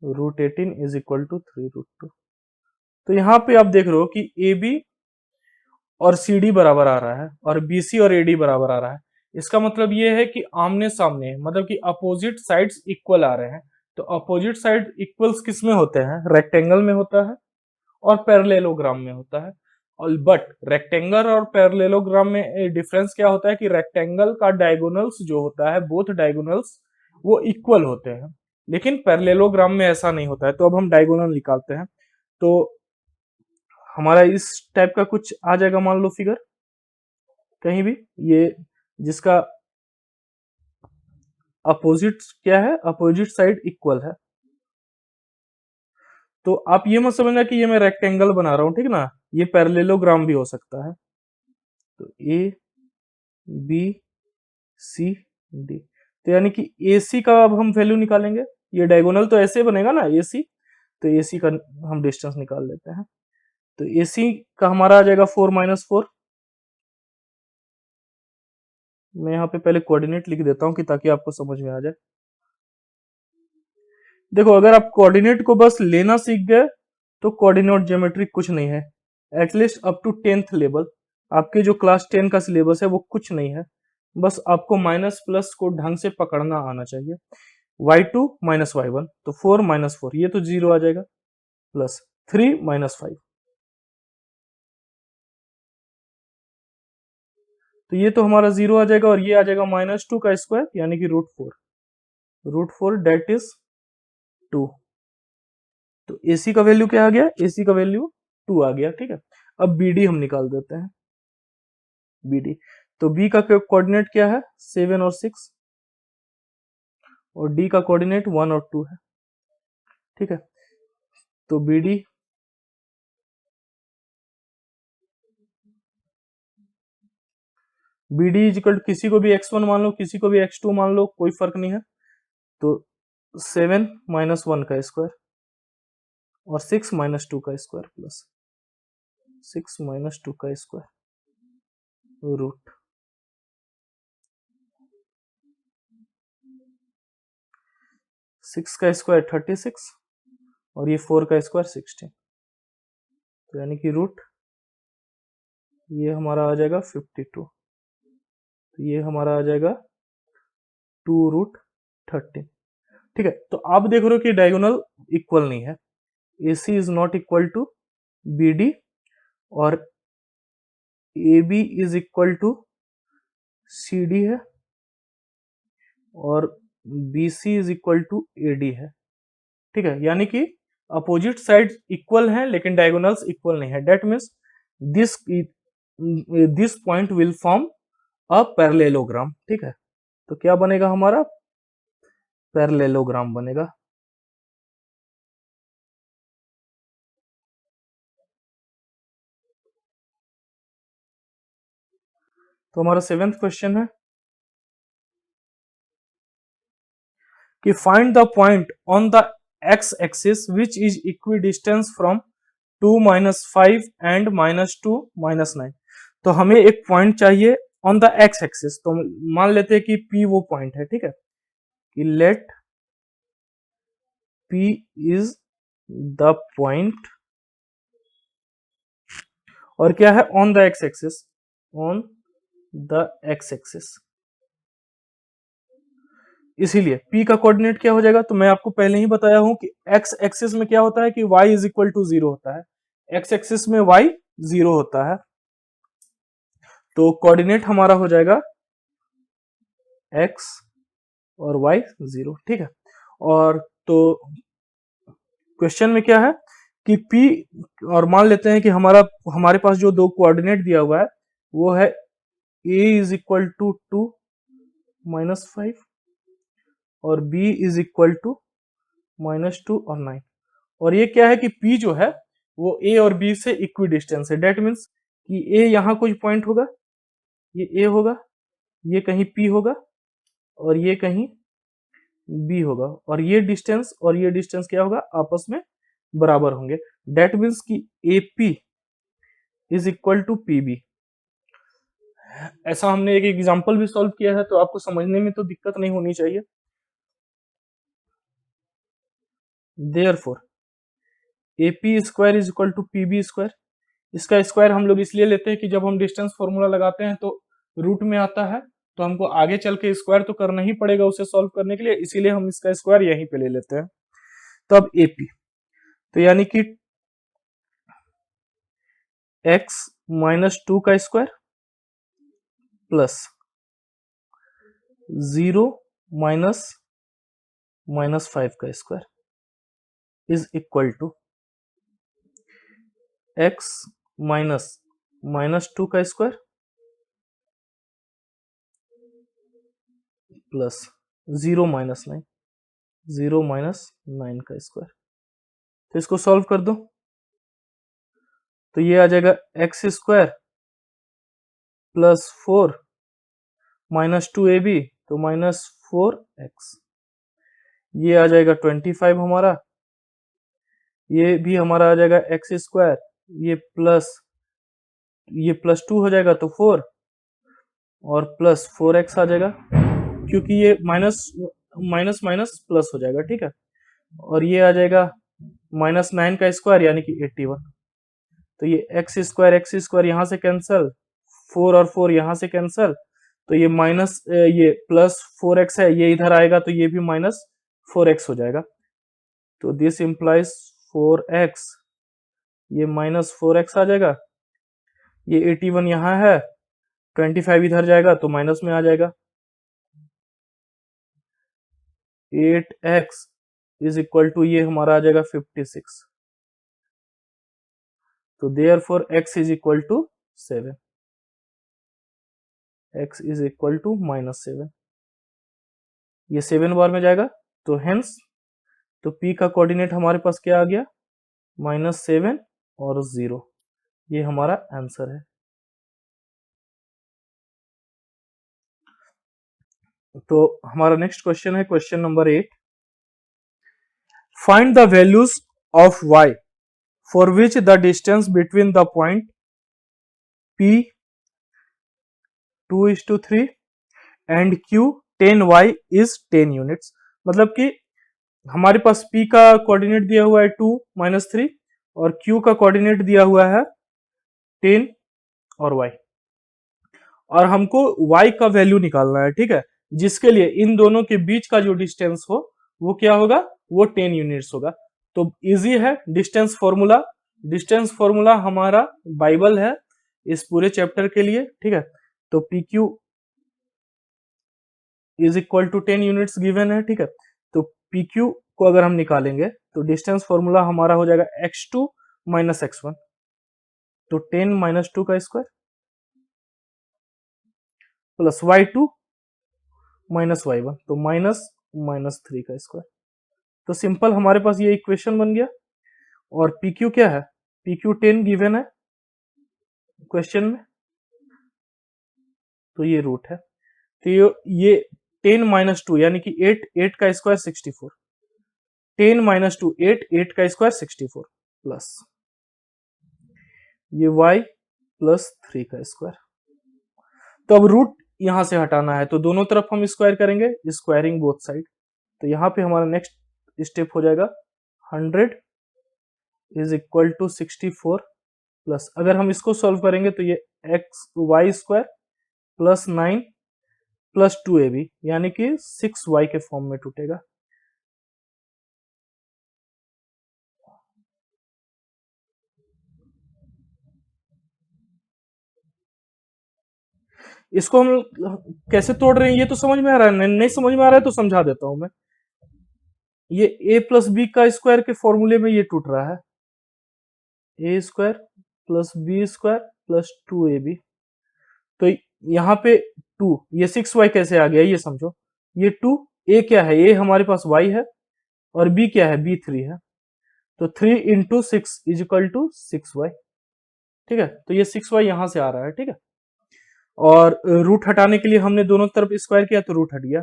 Speaker 1: root 18 is equal to 3 root 2। तो यहाँ पे आप देख रहे हो कि ए बी और सी डी बराबर आ रहा है और बी सी और ए डी बराबर आ रहा है। इसका मतलब ये है कि आमने सामने, मतलब कि अपोजिट साइड्स इक्वल आ रहे हैं। तो अपोजिट साइड इक्वल्स किस में होते हैं? रेक्टेंगल में होता है और पैरेललोग्राम में होता है। और बट रेक्टेंगल और पैरेललोग्राम में डिफरेंस क्या होता है कि रेक्टेंगल का डायगोनल्स जो होता है, बोथ डायगोनल्स वो इक्वल होते हैं, लेकिन पैरेललोग्राम में ऐसा नहीं होता है। तो अब हम डायगोनल निकालते हैं, तो हमारा इस टाइप का कुछ आ जाएगा, मान लो फिगर कहीं भी, ये जिसका अपोजिट क्या है, अपोजिट साइड इक्वल है। तो आप ये मत समझना कि ये मैं रेक्टेंगल बना रहा हूं, ठीक ना, ये पैरेललोग्राम भी हो सकता है। तो ए बी सी डी, तो यानी कि ए सी का अब हम वैल्यू निकालेंगे। ये डायगोनल तो ऐसे बनेगा ना ए सी, तो ए सी का हम डिस्टेंस निकाल लेते हैं। तो ए सी का हमारा आ जाएगा 4 माइनस 4। मैं यहाँ पे पहले कोऑर्डिनेट लिख देता हूँ कि ताकि आपको समझ में आ जाए। देखो, अगर आप कोऑर्डिनेट को बस लेना सीख गए तो कोऑर्डिनेट ज्योमेट्री कुछ नहीं है। At least up to 10th level आपके जो क्लास 10 का सिलेबस है वो कुछ नहीं है। बस आपको माइनस प्लस को ढंग से पकड़ना आना चाहिए। y2 माइनस y1, तो 4 माइनस 4 ये तो 0 आ जाएगा, प्लस 3 माइनस 5, तो ये तो हमारा 0 आ जाएगा और ये आ जाएगा माइनस 2 का स्क्वायर यानी कि रूट 4, रूट 4 डेट इज 2। तो AC का वैल्यू क्या आ गया, AC का वैल्यू 2 आ गया। ठीक है, अब BD हम निकाल देते हैं। BD, तो B का कोऑर्डिनेट क्या है, 7 और 6, और D का कोऑर्डिनेट 1 और 2 है। ठीक है, तो BD इज इक्वल टू, किसी को भी x1 मान लो, किसी को भी x2 मान लो, कोई फर्क नहीं है। तो 7 माइनस 1 का स्क्वायर और 6 माइनस 2 का स्क्वायर प्लस 6 माइनस 2 का स्क्वायर रूट 6 का स्क्वायर 36 और ये 4 का स्क्वायर 16। तो यानी कि रूट ये हमारा आ जाएगा 52। तो ये हमारा आ जाएगा 2√13। ठीक है, तो आप देख रहे हो कि डायगोनल इक्वल नहीं है। AC is not equal to BD और AB is equal to CD है और BC is equal to AD है। ठीक है, यानी कि अपोजिट साइड इक्वल हैं लेकिन डायगोनल्स इक्वल नहीं है। That means this point will form a parallelogram. ठीक है, तो क्या बनेगा हमारा, पैरेललोग्राम बनेगा। तो हमारा 7th क्वेश्चन है कि find the point on the x axis which is equidistance from 2 minus 5 and -2 -9। तो हमें एक पॉइंट चाहिए ऑन द x एक्सिस। तो मान लेते हैं कि P वो पॉइंट है। ठीक है, कि let P is the point, और क्या है, on the x axis, on the x axis. इसीलिए P का कोऑर्डिनेट क्या हो जाएगा, तो मैं आपको पहले ही बताया हूं कि x एक्सिस में क्या होता है कि y इज इक्वल टू 0 होता है। x एक्सिस में y 0 होता है, तो कोऑर्डिनेट हमारा हो जाएगा x और y 0। ठीक है, और तो क्वेश्चन में क्या है कि P, और मान लेते हैं कि हमारे पास जो दो कोऑर्डिनेट दिया हुआ है वो है a इज इक्वल टू 2 -5 और b इज इक्वल टू -2 और 9। और ये क्या है कि P जो है वो A और B से इक्वी डिस्टेंस है। डेट मीन्स कि A यहाँ कोई पॉइंट होगा, ये A होगा, ये कहीं P होगा और ये कहीं B होगा, और ये डिस्टेंस क्या होगा, आपस में बराबर होंगे। डेट मीन्स कि AP is equal to PB। ऐसा हमने एक एग्जांपल भी सॉल्व किया है, तो आपको समझने में तो दिक्कत नहीं होनी चाहिए। Therefore AP square is equal to PB square. इसका स्क्वायर हम लोग इसलिए लेते हैं कि जब हम डिस्टेंस फॉर्मूला लगाते हैं तो रूट में आता है, तो हमको आगे चल के स्क्वायर तो करना ही पड़ेगा उसे सॉल्व करने के लिए, इसीलिए हम इसका स्क्वायर यहीं पे ले लेते हैं। तो अब AP, तो यानी कि x -2 का स्क्वायर प्लस 0 -5 का square is equal to x -2 का स्क्वायर प्लस 0 -9 का स्क्वायर। तो इसको सॉल्व कर दो, तो ये आ जाएगा x स्क्वायर प्लस 4 -2ab, तो -4x। ये आ जाएगा 25 हमारा, ये भी हमारा आ जाएगा x स्क्वायर, ये प्लस 2 हो जाएगा तो 4 और प्लस 4x आ जाएगा, क्योंकि ये माइनस माइनस माइनस प्लस हो जाएगा। ठीक है, और ये आ जाएगा -9 का स्क्वायर यानी कि 81। तो ये x स्क्वायर यहाँ से कैंसल, 4 और 4 यहाँ से कैंसल, तो ये ये प्लस 4x है, ये इधर आएगा तो ये भी -4x हो जाएगा। तो दिस इंप्लाइज 4x, ये -4x आ जाएगा, ये 81 यहाँ है, 25 इधर जाएगा तो माइनस में आ जाएगा, 8x इज इक्वल टू ये हमारा आ जाएगा 56। तो therefore x is equal to 7, x is equal to -7। ये 7 बार में जाएगा, तो हेंस तो p का कोऑर्डिनेट हमारे पास क्या आ गया, -7 और 0। ये हमारा आंसर है। तो हमारा नेक्स्ट क्वेश्चन है question number 8। Find the values of y for which the distance between the point p 2:3 and q 10y is 10 units. मतलब कि हमारे पास p का कोऑर्डिनेट दिया हुआ है 2 -3 और q का कोऑर्डिनेट दिया हुआ है 10 और y, और हमको y का वैल्यू निकालना है, ठीक है, जिसके लिए इन दोनों के बीच का जो डिस्टेंस हो वो क्या होगा, वो 10 यूनिट्स होगा। तो इजी है डिस्टेंस फॉर्मूला। डिस्टेंस फॉर्मूला हमारा बाइबल है इस पूरे चैप्टर के लिए, ठीक है। तो P Q is equal to 10 units given है, ठीक है। तो पी क्यू को अगर हम निकालेंगे तो डिस्टेंस फॉर्मूला हमारा हो जाएगा x2 - x1, तो 10 - 2 का स्क्वायर प्लस y2 - y1, तो -3 का स्क्वायर। तो सिंपल हमारे पास ये इक्वेशन बन गया। और पी क्यू क्या है, पी क्यू 10 गिवन है क्वेश्चन में, तो ये रूट है। तो ये 10 - 2 यानी कि 8, 8 का स्क्वायर 64, 10 - 2 8, 8 का स्क्वायर 64 प्लस ये y प्लस 3 का स्क्वायर। तो अब रूट यहां से हटाना है, तो दोनों तरफ हम स्क्वायर करेंगे, स्क्वायरिंग बोथ साइड। तो यहाँ पे हमारा नेक्स्ट स्टेप हो जाएगा 100 इज इक्वल टू 64 प्लस, अगर हम इसको सॉल्व करेंगे तो ये y square plus 9 plus 2ab यानी कि 6y के फॉर्म में टूटेगा। इसको हम कैसे तोड़ रहे हैं ये तो समझ में आ रहा है, नहीं समझ में आ रहा है तो समझा देता हूं मैं। ये a प्लस बी का स्क्वायर के फॉर्मूले में ये टूट रहा है, A square plus B square plus 2ab। तो यहाँ पे 2, ये 6y कैसे आ गया ये समझो। ये 2, a क्या है, a हमारे पास y है और b क्या है, b 3 है। तो 3 into 6 is equal to 6y, ठीक है। तो ये 6y यहां से आ रहा है, ठीक है। और रूट हटाने के लिए हमने दोनों तरफ स्क्वायर किया तो रूट हट गया।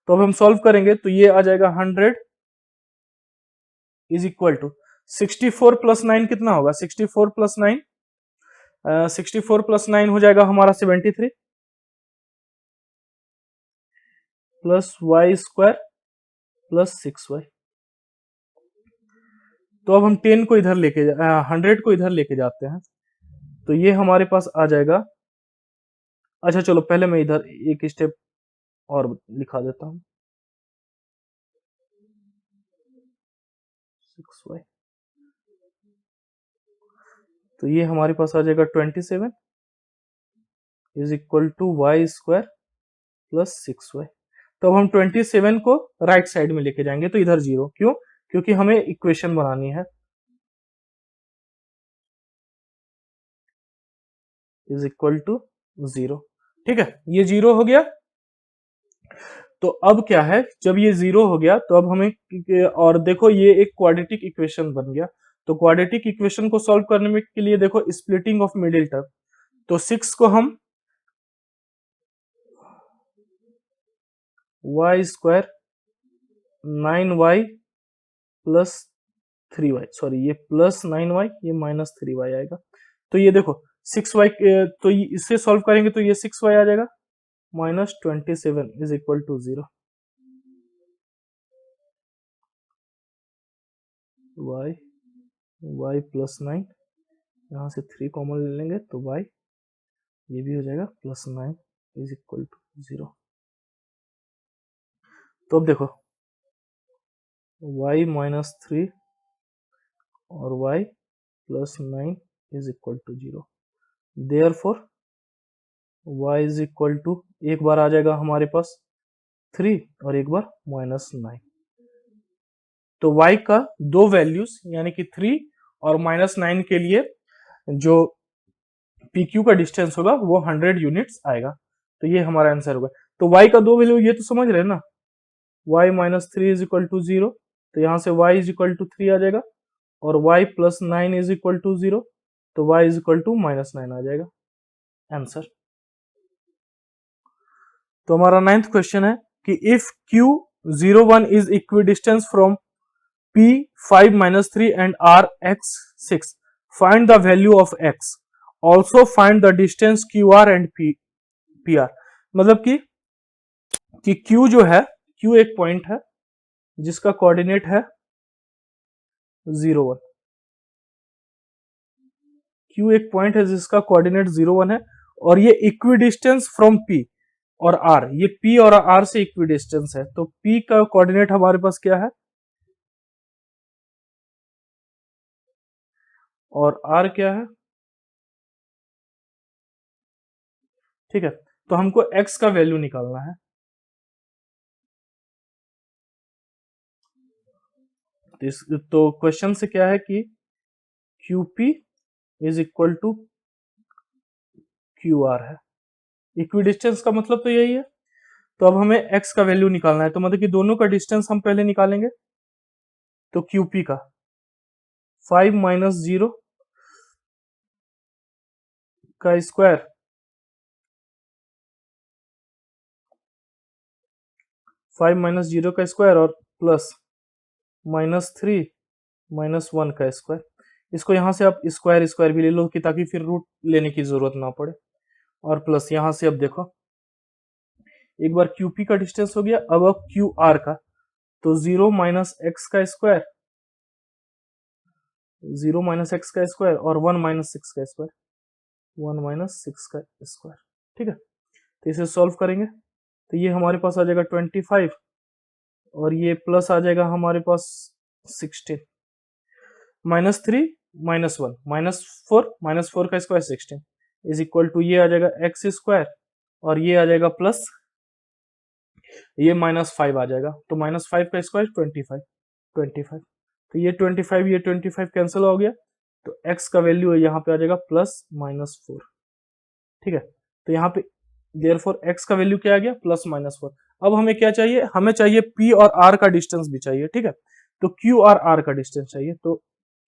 Speaker 1: तो अब हम सॉल्व करेंगे तो ये आ जाएगा 100 इज इक्वल टू 64 प्लस 9 कितना होगा, 64 प्लस 9 64 प्लस 9 हो जाएगा हमारा 73 plus Y square plus 6y। तो अब हम 10 को इधर लेके 100 को इधर लेके जाते हैं, तो ये हमारे पास आ जाएगा। अच्छा चलो पहले मैं इधर एक स्टेप और लिखा देता हूं, 6y। तो ये हमारे पास आ जाएगा 27 is equal to Y square plus 6y। तो अब हम 27 को राइट साइड में लेके जाएंगे, तो इधर 0, क्यों, क्योंकि हमें इक्वेशन बनानी है। इज इक्वल टू 0, ठीक है, ये 0 हो गया। तो अब क्या है, जब ये 0 हो गया तो अब हमें, और देखो ये एक क्वाड्रेटिक इक्वेशन बन गया। तो क्वाड्रेटिक इक्वेशन को सॉल्व करने में के लिए देखो स्प्लिटिंग ऑफ मिडिल टर्म, तो 6 को हम y square 9y plus 3y, sorry ये प्लस 9y, ये माइनस 3y आएगा। तो ये देखो 6y, तो इससे सॉल्व करेंगे तो ये 6y आ जाएगा -27 is equal to 0। y plus 9, यहाँ से 3 कॉमन ले लेंगे तो y ये भी हो जाएगा प्लस 9 इज इक्वल टू 0। तो अब देखो y माइनस 3 और y plus 9 is equal to 0। Therefore y is equal to, एक बार आ जाएगा हमारे पास 3 और एक बार -9, तो y का दो वैल्यूज यानी कि 3 और -9 के लिए जो PQ का डिस्टेंस होगा वो 100 यूनिट्स आएगा। तो ये हमारा आंसर होगा। तो y का दो वैल्यू ये तो समझ रहे हैं ना, y minus 3 is equal to 0, तो यहाँ से y इज इक्वल टू 3 आ जाएगा, और y plus 9 is equal to 0, तो y इज इक्वल टू -9 आ जाएगा आंसर। तो हमारा 9th क्वेश्चन है कि if Q01 is equidistance from P 5 minus 3 and R x 6, find the value of x, also find the distance QR and PR। मतलब कि Q जो है, Q एक पॉइंट है जिसका कोऑर्डिनेट है 01, Q एक पॉइंट है जिसका कोऑर्डिनेट 01 है, और ये इक्विडिस्टेंस फ्रॉम P और R, ये P और R से इक्विडिस्टेंस है। तो P का कोऑर्डिनेट हमारे पास क्या है और R क्या है, ठीक है। तो हमको x का वैल्यू निकालना है। तो क्वेश्चन से क्या है कि QP is equal to QR है। इक्विडिस्टेंस का मतलब तो यही है। तो अब हमें x का वैल्यू निकालना है, तो मतलब कि दोनों का डिस्टेंस हम पहले निकालेंगे। तो QP का 5 माइनस 0 का स्क्वायर, 5 माइनस 0 का स्क्वायर और प्लस -3 -1 का स्क्वायर। इसको यहां से आप स्क्वायर स्क्वायर भी ले लो कि ताकि फिर रूट लेने की जरूरत ना पड़े, और प्लस यहां से अब देखो एक बार QP का डिस्टेंस हो गया, अब QR का, तो 0 माइनस एक्स का स्क्वायर, 0 माइनस एक्स का स्क्वायर और 1 माइनस 6 का स्क्वायर, 1 माइनस 6 का स्क्वायर, ठीक है। तो इसे सॉल्व करेंगे तो ये हमारे पास आ जाएगा 25, और ये प्लस आ जाएगा हमारे पास 16, -3 -1 -4 का स्क्वायर 16 इज इक्वल टू ये आ जाएगा एक्स स्क्वायर, और ये आ जाएगा प्लस ये -5 आ जाएगा, तो -5 का स्क्वायर 25, तो ये 25 कैंसिल हो गया, तो x का वैल्यू यहाँ पे आ जाएगा +-4, ठीक है। तो यहाँ पे देयरफॉर x का वैल्यू क्या आ गया, +-4। अब हमें क्या चाहिए, हमें चाहिए P और R का डिस्टेंस भी चाहिए, ठीक है। तो Q और R का डिस्टेंस चाहिए, तो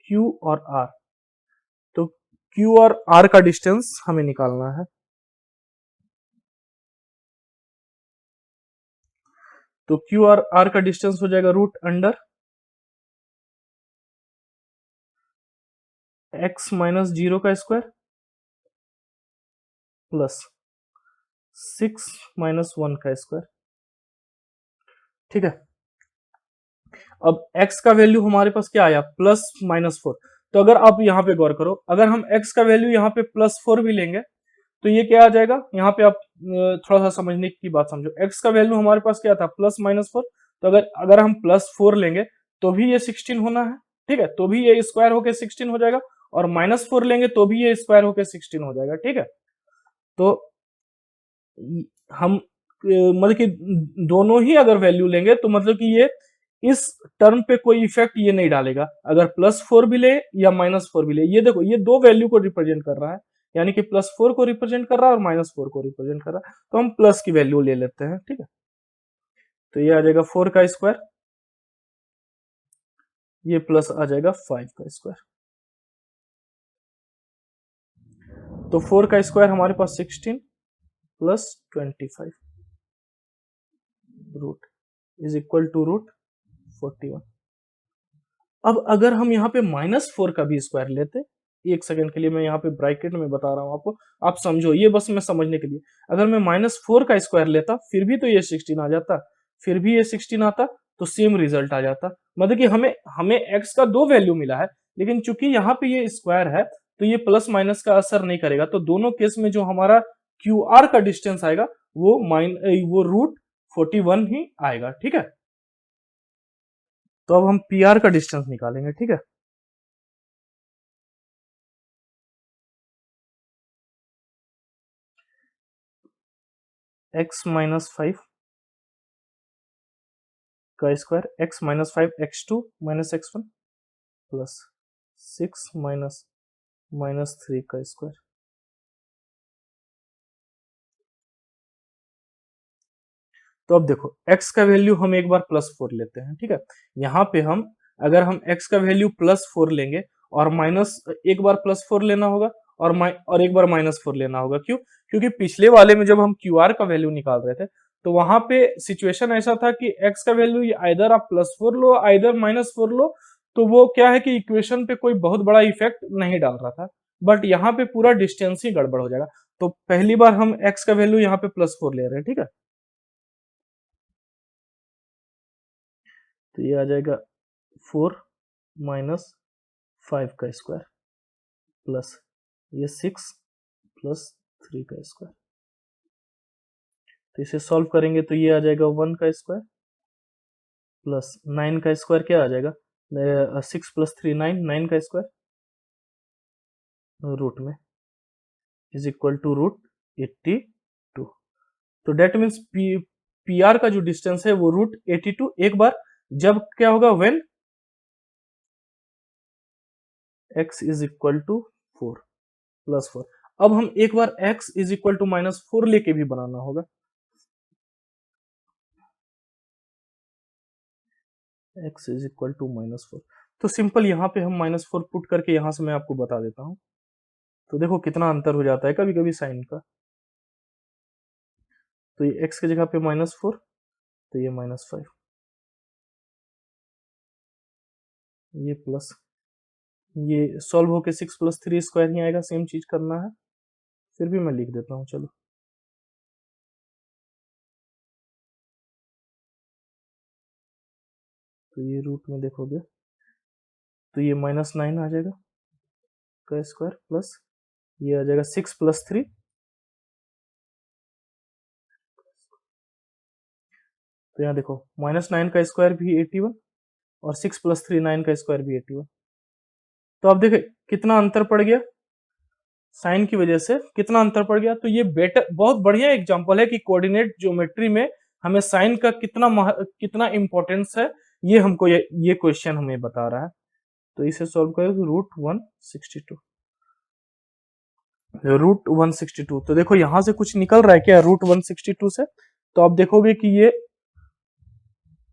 Speaker 1: Q और R, तो Q और R का डिस्टेंस हमें निकालना है। तो Q और R का डिस्टेंस हो जाएगा √अंडर x माइनस 0 का स्क्वायर प्लस 6 माइनस 1 का स्क्वायर, ठीक है। अब x का वैल्यू हमारे पास क्या आया, +-4। तो अगर आप यहाँ पे गौर करो, अगर हम x का वैल्यू यहाँ पे +4 भी लेंगे तो ये क्या आ जाएगा, यहाँ पे आप थोड़ा सा समझने की बात समझो। x का वैल्यू हमारे पास क्या था, +-4, तो अगर अगर हम +4 लेंगे तो भी ये 16 होना है, ठीक है, तो भी ये स्क्वायर होके 16 हो जाएगा, और -4 लेंगे तो भी ये स्क्वायर होके 16 हो जाएगा, ठीक है। तो हम मतलब कि दोनों ही अगर वैल्यू लेंगे तो मतलब कि ये इस टर्म पे कोई इफेक्ट ये नहीं डालेगा, अगर +4 भी ले या -4 भी ले। ये देखो ये दो वैल्यू को रिप्रेजेंट कर रहा है, यानी कि +4 को रिप्रेजेंट कर रहा है और -4 को रिप्रेजेंट कर रहा है, तो हम प्लस की वैल्यू ले लेते हैं, ठीक है। तो ये आ जाएगा 4 का स्क्वायर, ये प्लस आ जाएगा 5 का स्क्वायर, तो 4 का स्क्वायर हमारे पास 16 प्लस 25 रूट इज इक्वल टू √41। अब अगर हम यहाँ पे -4 का भी स्क्वायर लेते, एक सेकंड के लिए मैं यहाँ पे ब्रैकेट में बता रहा हूँ आपको, आप समझो, ये बस मैं समझने के लिए, अगर मैं -4 का स्क्वायर लेता फिर भी तो ये 16 आ जाता, फिर भी ये 16 आता, तो सेम रिजल्ट आ जाता। मतलब कि हमें हमें x का दो वैल्यू मिला है, लेकिन चूंकि यहाँ पे ये स्क्वायर है तो ये प्लस माइनस का असर नहीं करेगा, तो दोनों केस में जो हमारा QR का डिस्टेंस आएगा वो √41 ही आएगा, ठीक है। तो अब हम PR का डिस्टेंस निकालेंगे, ठीक है। x -5 का square x minus 5 x2 minus x1 plus 6 minus 3 का स्क्वायर। तो अब देखो x का वैल्यू हम एक बार +4 लेते हैं, ठीक है। यहाँ पे हम अगर हम x का वैल्यू +4 लेंगे और माइनस एक बार +4 लेना होगा और एक बार -4 लेना होगा। क्यों? क्योंकि पिछले वाले में जब हम QR का वैल्यू निकाल रहे थे तो वहां पे सिचुएशन ऐसा था कि x का वैल्यू आइदर आप +4 लो आइदर -4 लो, तो वो क्या है कि इक्वेशन पे कोई बहुत बड़ा इफेक्ट नहीं डाल रहा था। बट यहाँ पे पूरा डिस्टेंस ही गड़बड़ हो जाएगा। तो पहली बार हम x का वैल्यू यहाँ पे +4 ले रहे हैं, ठीक है। तो ये आ जाएगा 4 माइनस 5 का स्क्वायर प्लस ये 6 प्लस 3 का स्क्वायर। तो इसे सॉल्व करेंगे तो ये आ जाएगा 1 का स्क्वायर प्लस 9 का स्क्वायर क्या आ जाएगा 6 प्लस 3 9 का स्क्वायर रूट में इज इक्वल टू √82। तो डेट मीन्स PR का जो डिस्टेंस है वो √82 एक बार जब क्या होगा when x is equal to 4 +4। अब हम एक बार x इज इक्वल टू -4 लेके भी बनाना होगा। x इज इक्वल टू -4 तो सिंपल यहाँ पे हम -4 पुट करके यहाँ से मैं आपको बता देता हूँ। तो देखो कितना अंतर हो जाता है कभी कभी साइन का। तो ये x की जगह पे -4 तो ये -5 ये प्लस ये सॉल्व होके 6 प्लस 3 स्क्वायर ही आएगा। सेम चीज करना है, फिर भी मैं लिख देता हूँ चलो। तो ये रूट में देखोगे तो ये -9 आ जाएगा का स्क्वायर प्लस ये आ जाएगा 6 प्लस 3 तो यहाँ देखो -9 का स्क्वायर भी 81 और 6 प्लस 3 9 का स्क्वायर भी 81। तो अब देखे कितना अंतर पड़ गया साइन की वजह से, कितना अंतर पड़ गया। तो ये बेटर बहुत बढ़िया एग्जांपल है कि कोऑर्डिनेट ज्योमेट्री में हमें साइन का कितना इंपॉर्टेंस है, ये हमको ये क्वेश्चन हमें बता रहा है। तो इसे सॉल्व करें √162 तो देखो यहां से कुछ निकल रहा है क्या √162 से। तो आप देखोगे कि ये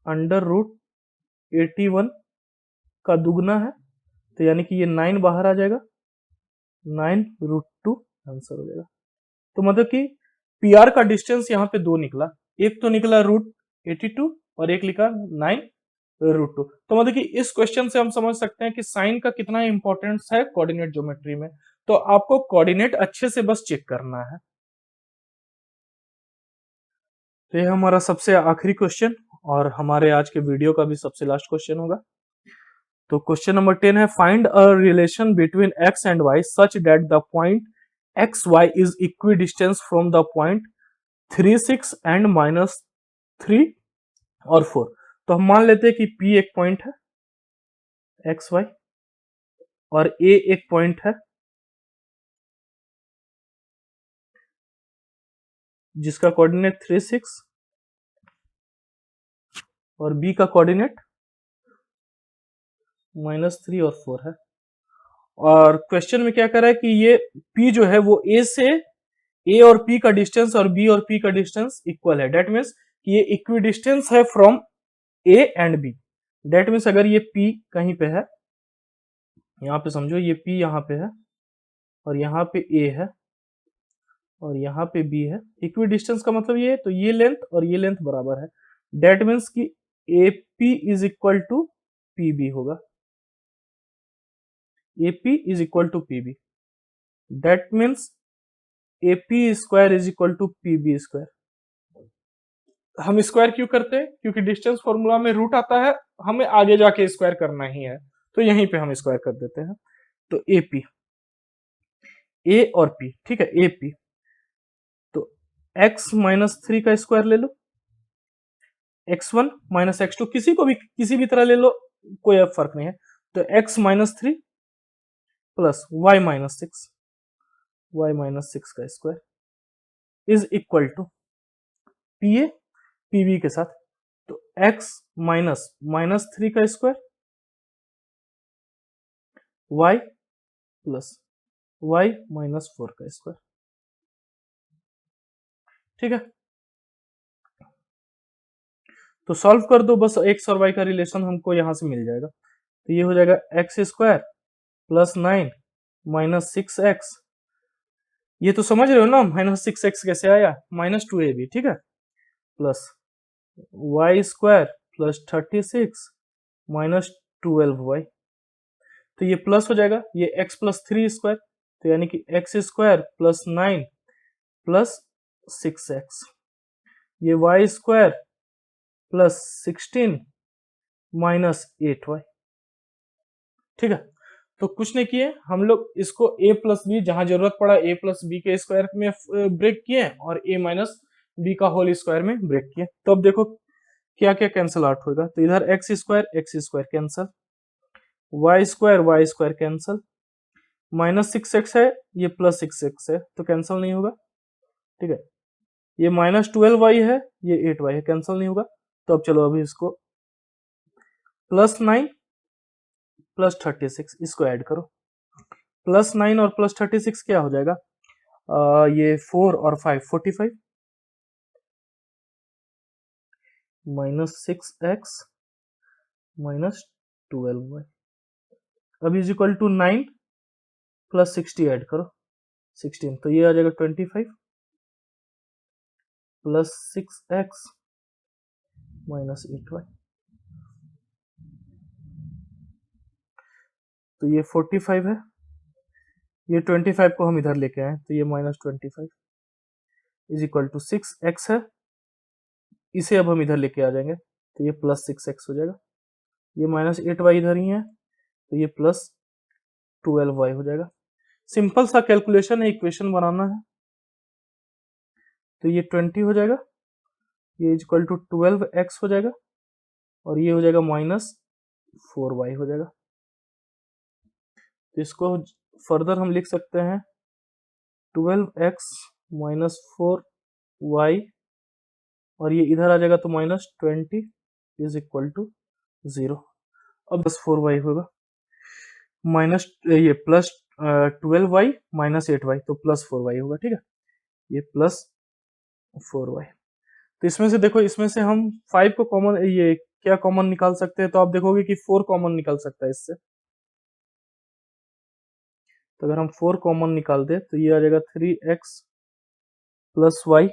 Speaker 1: √81 का दुगना है, तो यानी कि ये 9 बाहर आ जाएगा 9√2 आंसर हो जाएगा। तो मतलब कि PR का डिस्टेंस यहाँ पे 2 निकला, एक तो निकला √82 और एक लिखा 9√2। तो मतलब कि इस क्वेश्चन से हम समझ सकते हैं कि साइन का कितना इंपॉर्टेंस है कोऑर्डिनेट ज्योमेट्री में। तो आपको कोऑर्डिनेट अच्छे से बस चेक करना है। तो ये हमारा सबसे आखिरी क्वेश्चन और हमारे आज के वीडियो का भी सबसे लास्ट क्वेश्चन होगा। तो क्वेश्चन नंबर 10 है find a relation between x and y such that the point xy is equidistance from the point 3 6 and -3 और 4। तो हम मान लेते हैं कि P एक पॉइंट है xy और A एक पॉइंट है जिसका कोऑर्डिनेट 3 6 और B का कोऑर्डिनेट -3 और 4 है। और क्वेश्चन में क्या कर रहा है कि ये P जो है वो A और P का डिस्टेंस और B और P का डिस्टेंस इक्वल है। डेट मीन्स कि ये इक्वी डिस्टेंस है from A and B। That means अगर ये P कहीं पे है, यहाँ पे समझो ये P यहाँ पे है और यहाँ पे A है और यहाँ पे B है। इक्वी डिस्टेंस का मतलब ये है, तो ये लेंथ और ये लेंथ बराबर है। डेट मीन्स कि AP is equal to PB होगा। AP is equal to PB। That means AP square is equal to PB square. हम स्क्वायर क्यों करते हैं? क्योंकि डिस्टेंस फॉर्मूला में रूट आता है, हमें आगे जाके स्क्वायर करना ही है, तो यहीं पे हम स्क्वायर कर देते हैं। तो AP A और P, ठीक है, AP तो x -3 का स्क्वायर ले लो, x1 -x2 किसी भी तरह ले लो, कोई फर्क नहीं है। तो x -3 प्लस y -6 का square is equal to PA PB के साथ। तो x माइनस -3 का स्क्वायर y प्लस y -4 का स्क्वायर। ठीक है, तो सॉल्व कर दो बस, x और y का रिलेशन हमको यहां से मिल जाएगा। तो ये हो जाएगा x square plus 9 minus 6x, ये तो समझ रहे हो ना -6x कैसे आया, -2ab, ठीक है, plus Y square plus 36 minus 12y। तो ये प्लस हो जाएगा, ये x प्लस 3 स्क्वायर, तो यानी कि x square plus 9 plus 6x, ये Y square plus 16 minus 8y। ठीक है, तो कुछ नहीं किए हम लोग, इसको a प्लस बी जहां जरूरत पड़ा a प्लस बी के स्क्वायर में ब्रेक किए और a माइनस बी का होल स्क्वायर में ब्रेक किए। तो अब देखो क्या क्या कैंसिल आउट होगा, तो इधर X square cancel, Y square cancel, -6x है, ये +6x है तो कैंसिल नहीं होगा। ठीक है, ये -12y है, ये 8y है, कैंसिल नहीं होगा। तो अब चलो अभी इसको +9 प्लस 36 इसको ऐड करो, +9 और प्लस 36 क्या हो जाएगा, ये 4 और 5 45 -6x -12y, अब is equal to 9 plus 60 add करो 16, तो ये आ जाएगा 25 प्लस 6x -8y, तो ये 45 है, ये 25 को हम इधर लेके आए तो ये -25 इज इक्वल टू 6x है, इसे अब हम इधर लेके आ जाएंगे तो ये +6x हो जाएगा, ये -8y इधर ही है तो ये +12y हो जाएगा। सिंपल सा कैलकुलेशन है, इक्वेशन बनाना है, तो ये 20 हो जाएगा, ये इज इक्वल टू 12x हो जाएगा और ये हो जाएगा -4y हो जाएगा। तो इसको फर्दर हम लिख सकते हैं 12x -4y और ये इधर आ जाएगा तो -20 इज इक्वल टू 0। अब बस 4y होगा, माइनस ये प्लस 12y -8y तो +4y होगा। ठीक है, ये +4y, तो इसमें से देखो, इसमें से हम 5 को कॉमन, ये क्या कॉमन निकाल सकते हैं, तो आप देखोगे कि 4 कॉमन निकल सकता है इससे। तो अगर हम 4 कॉमन निकाल दे तो ये आ जाएगा 3x plus Y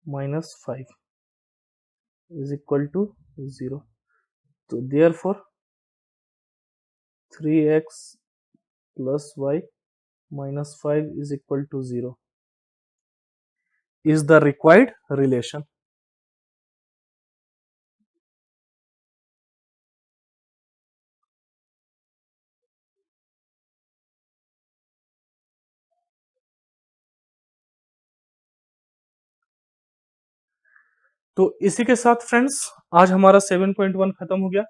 Speaker 1: -5 is equal to 0। तो therefore 3x plus Y -5 is equal to 0 is the required relation। तो इसी के साथ फ्रेंड्स आज हमारा 7.1 खत्म हो गया।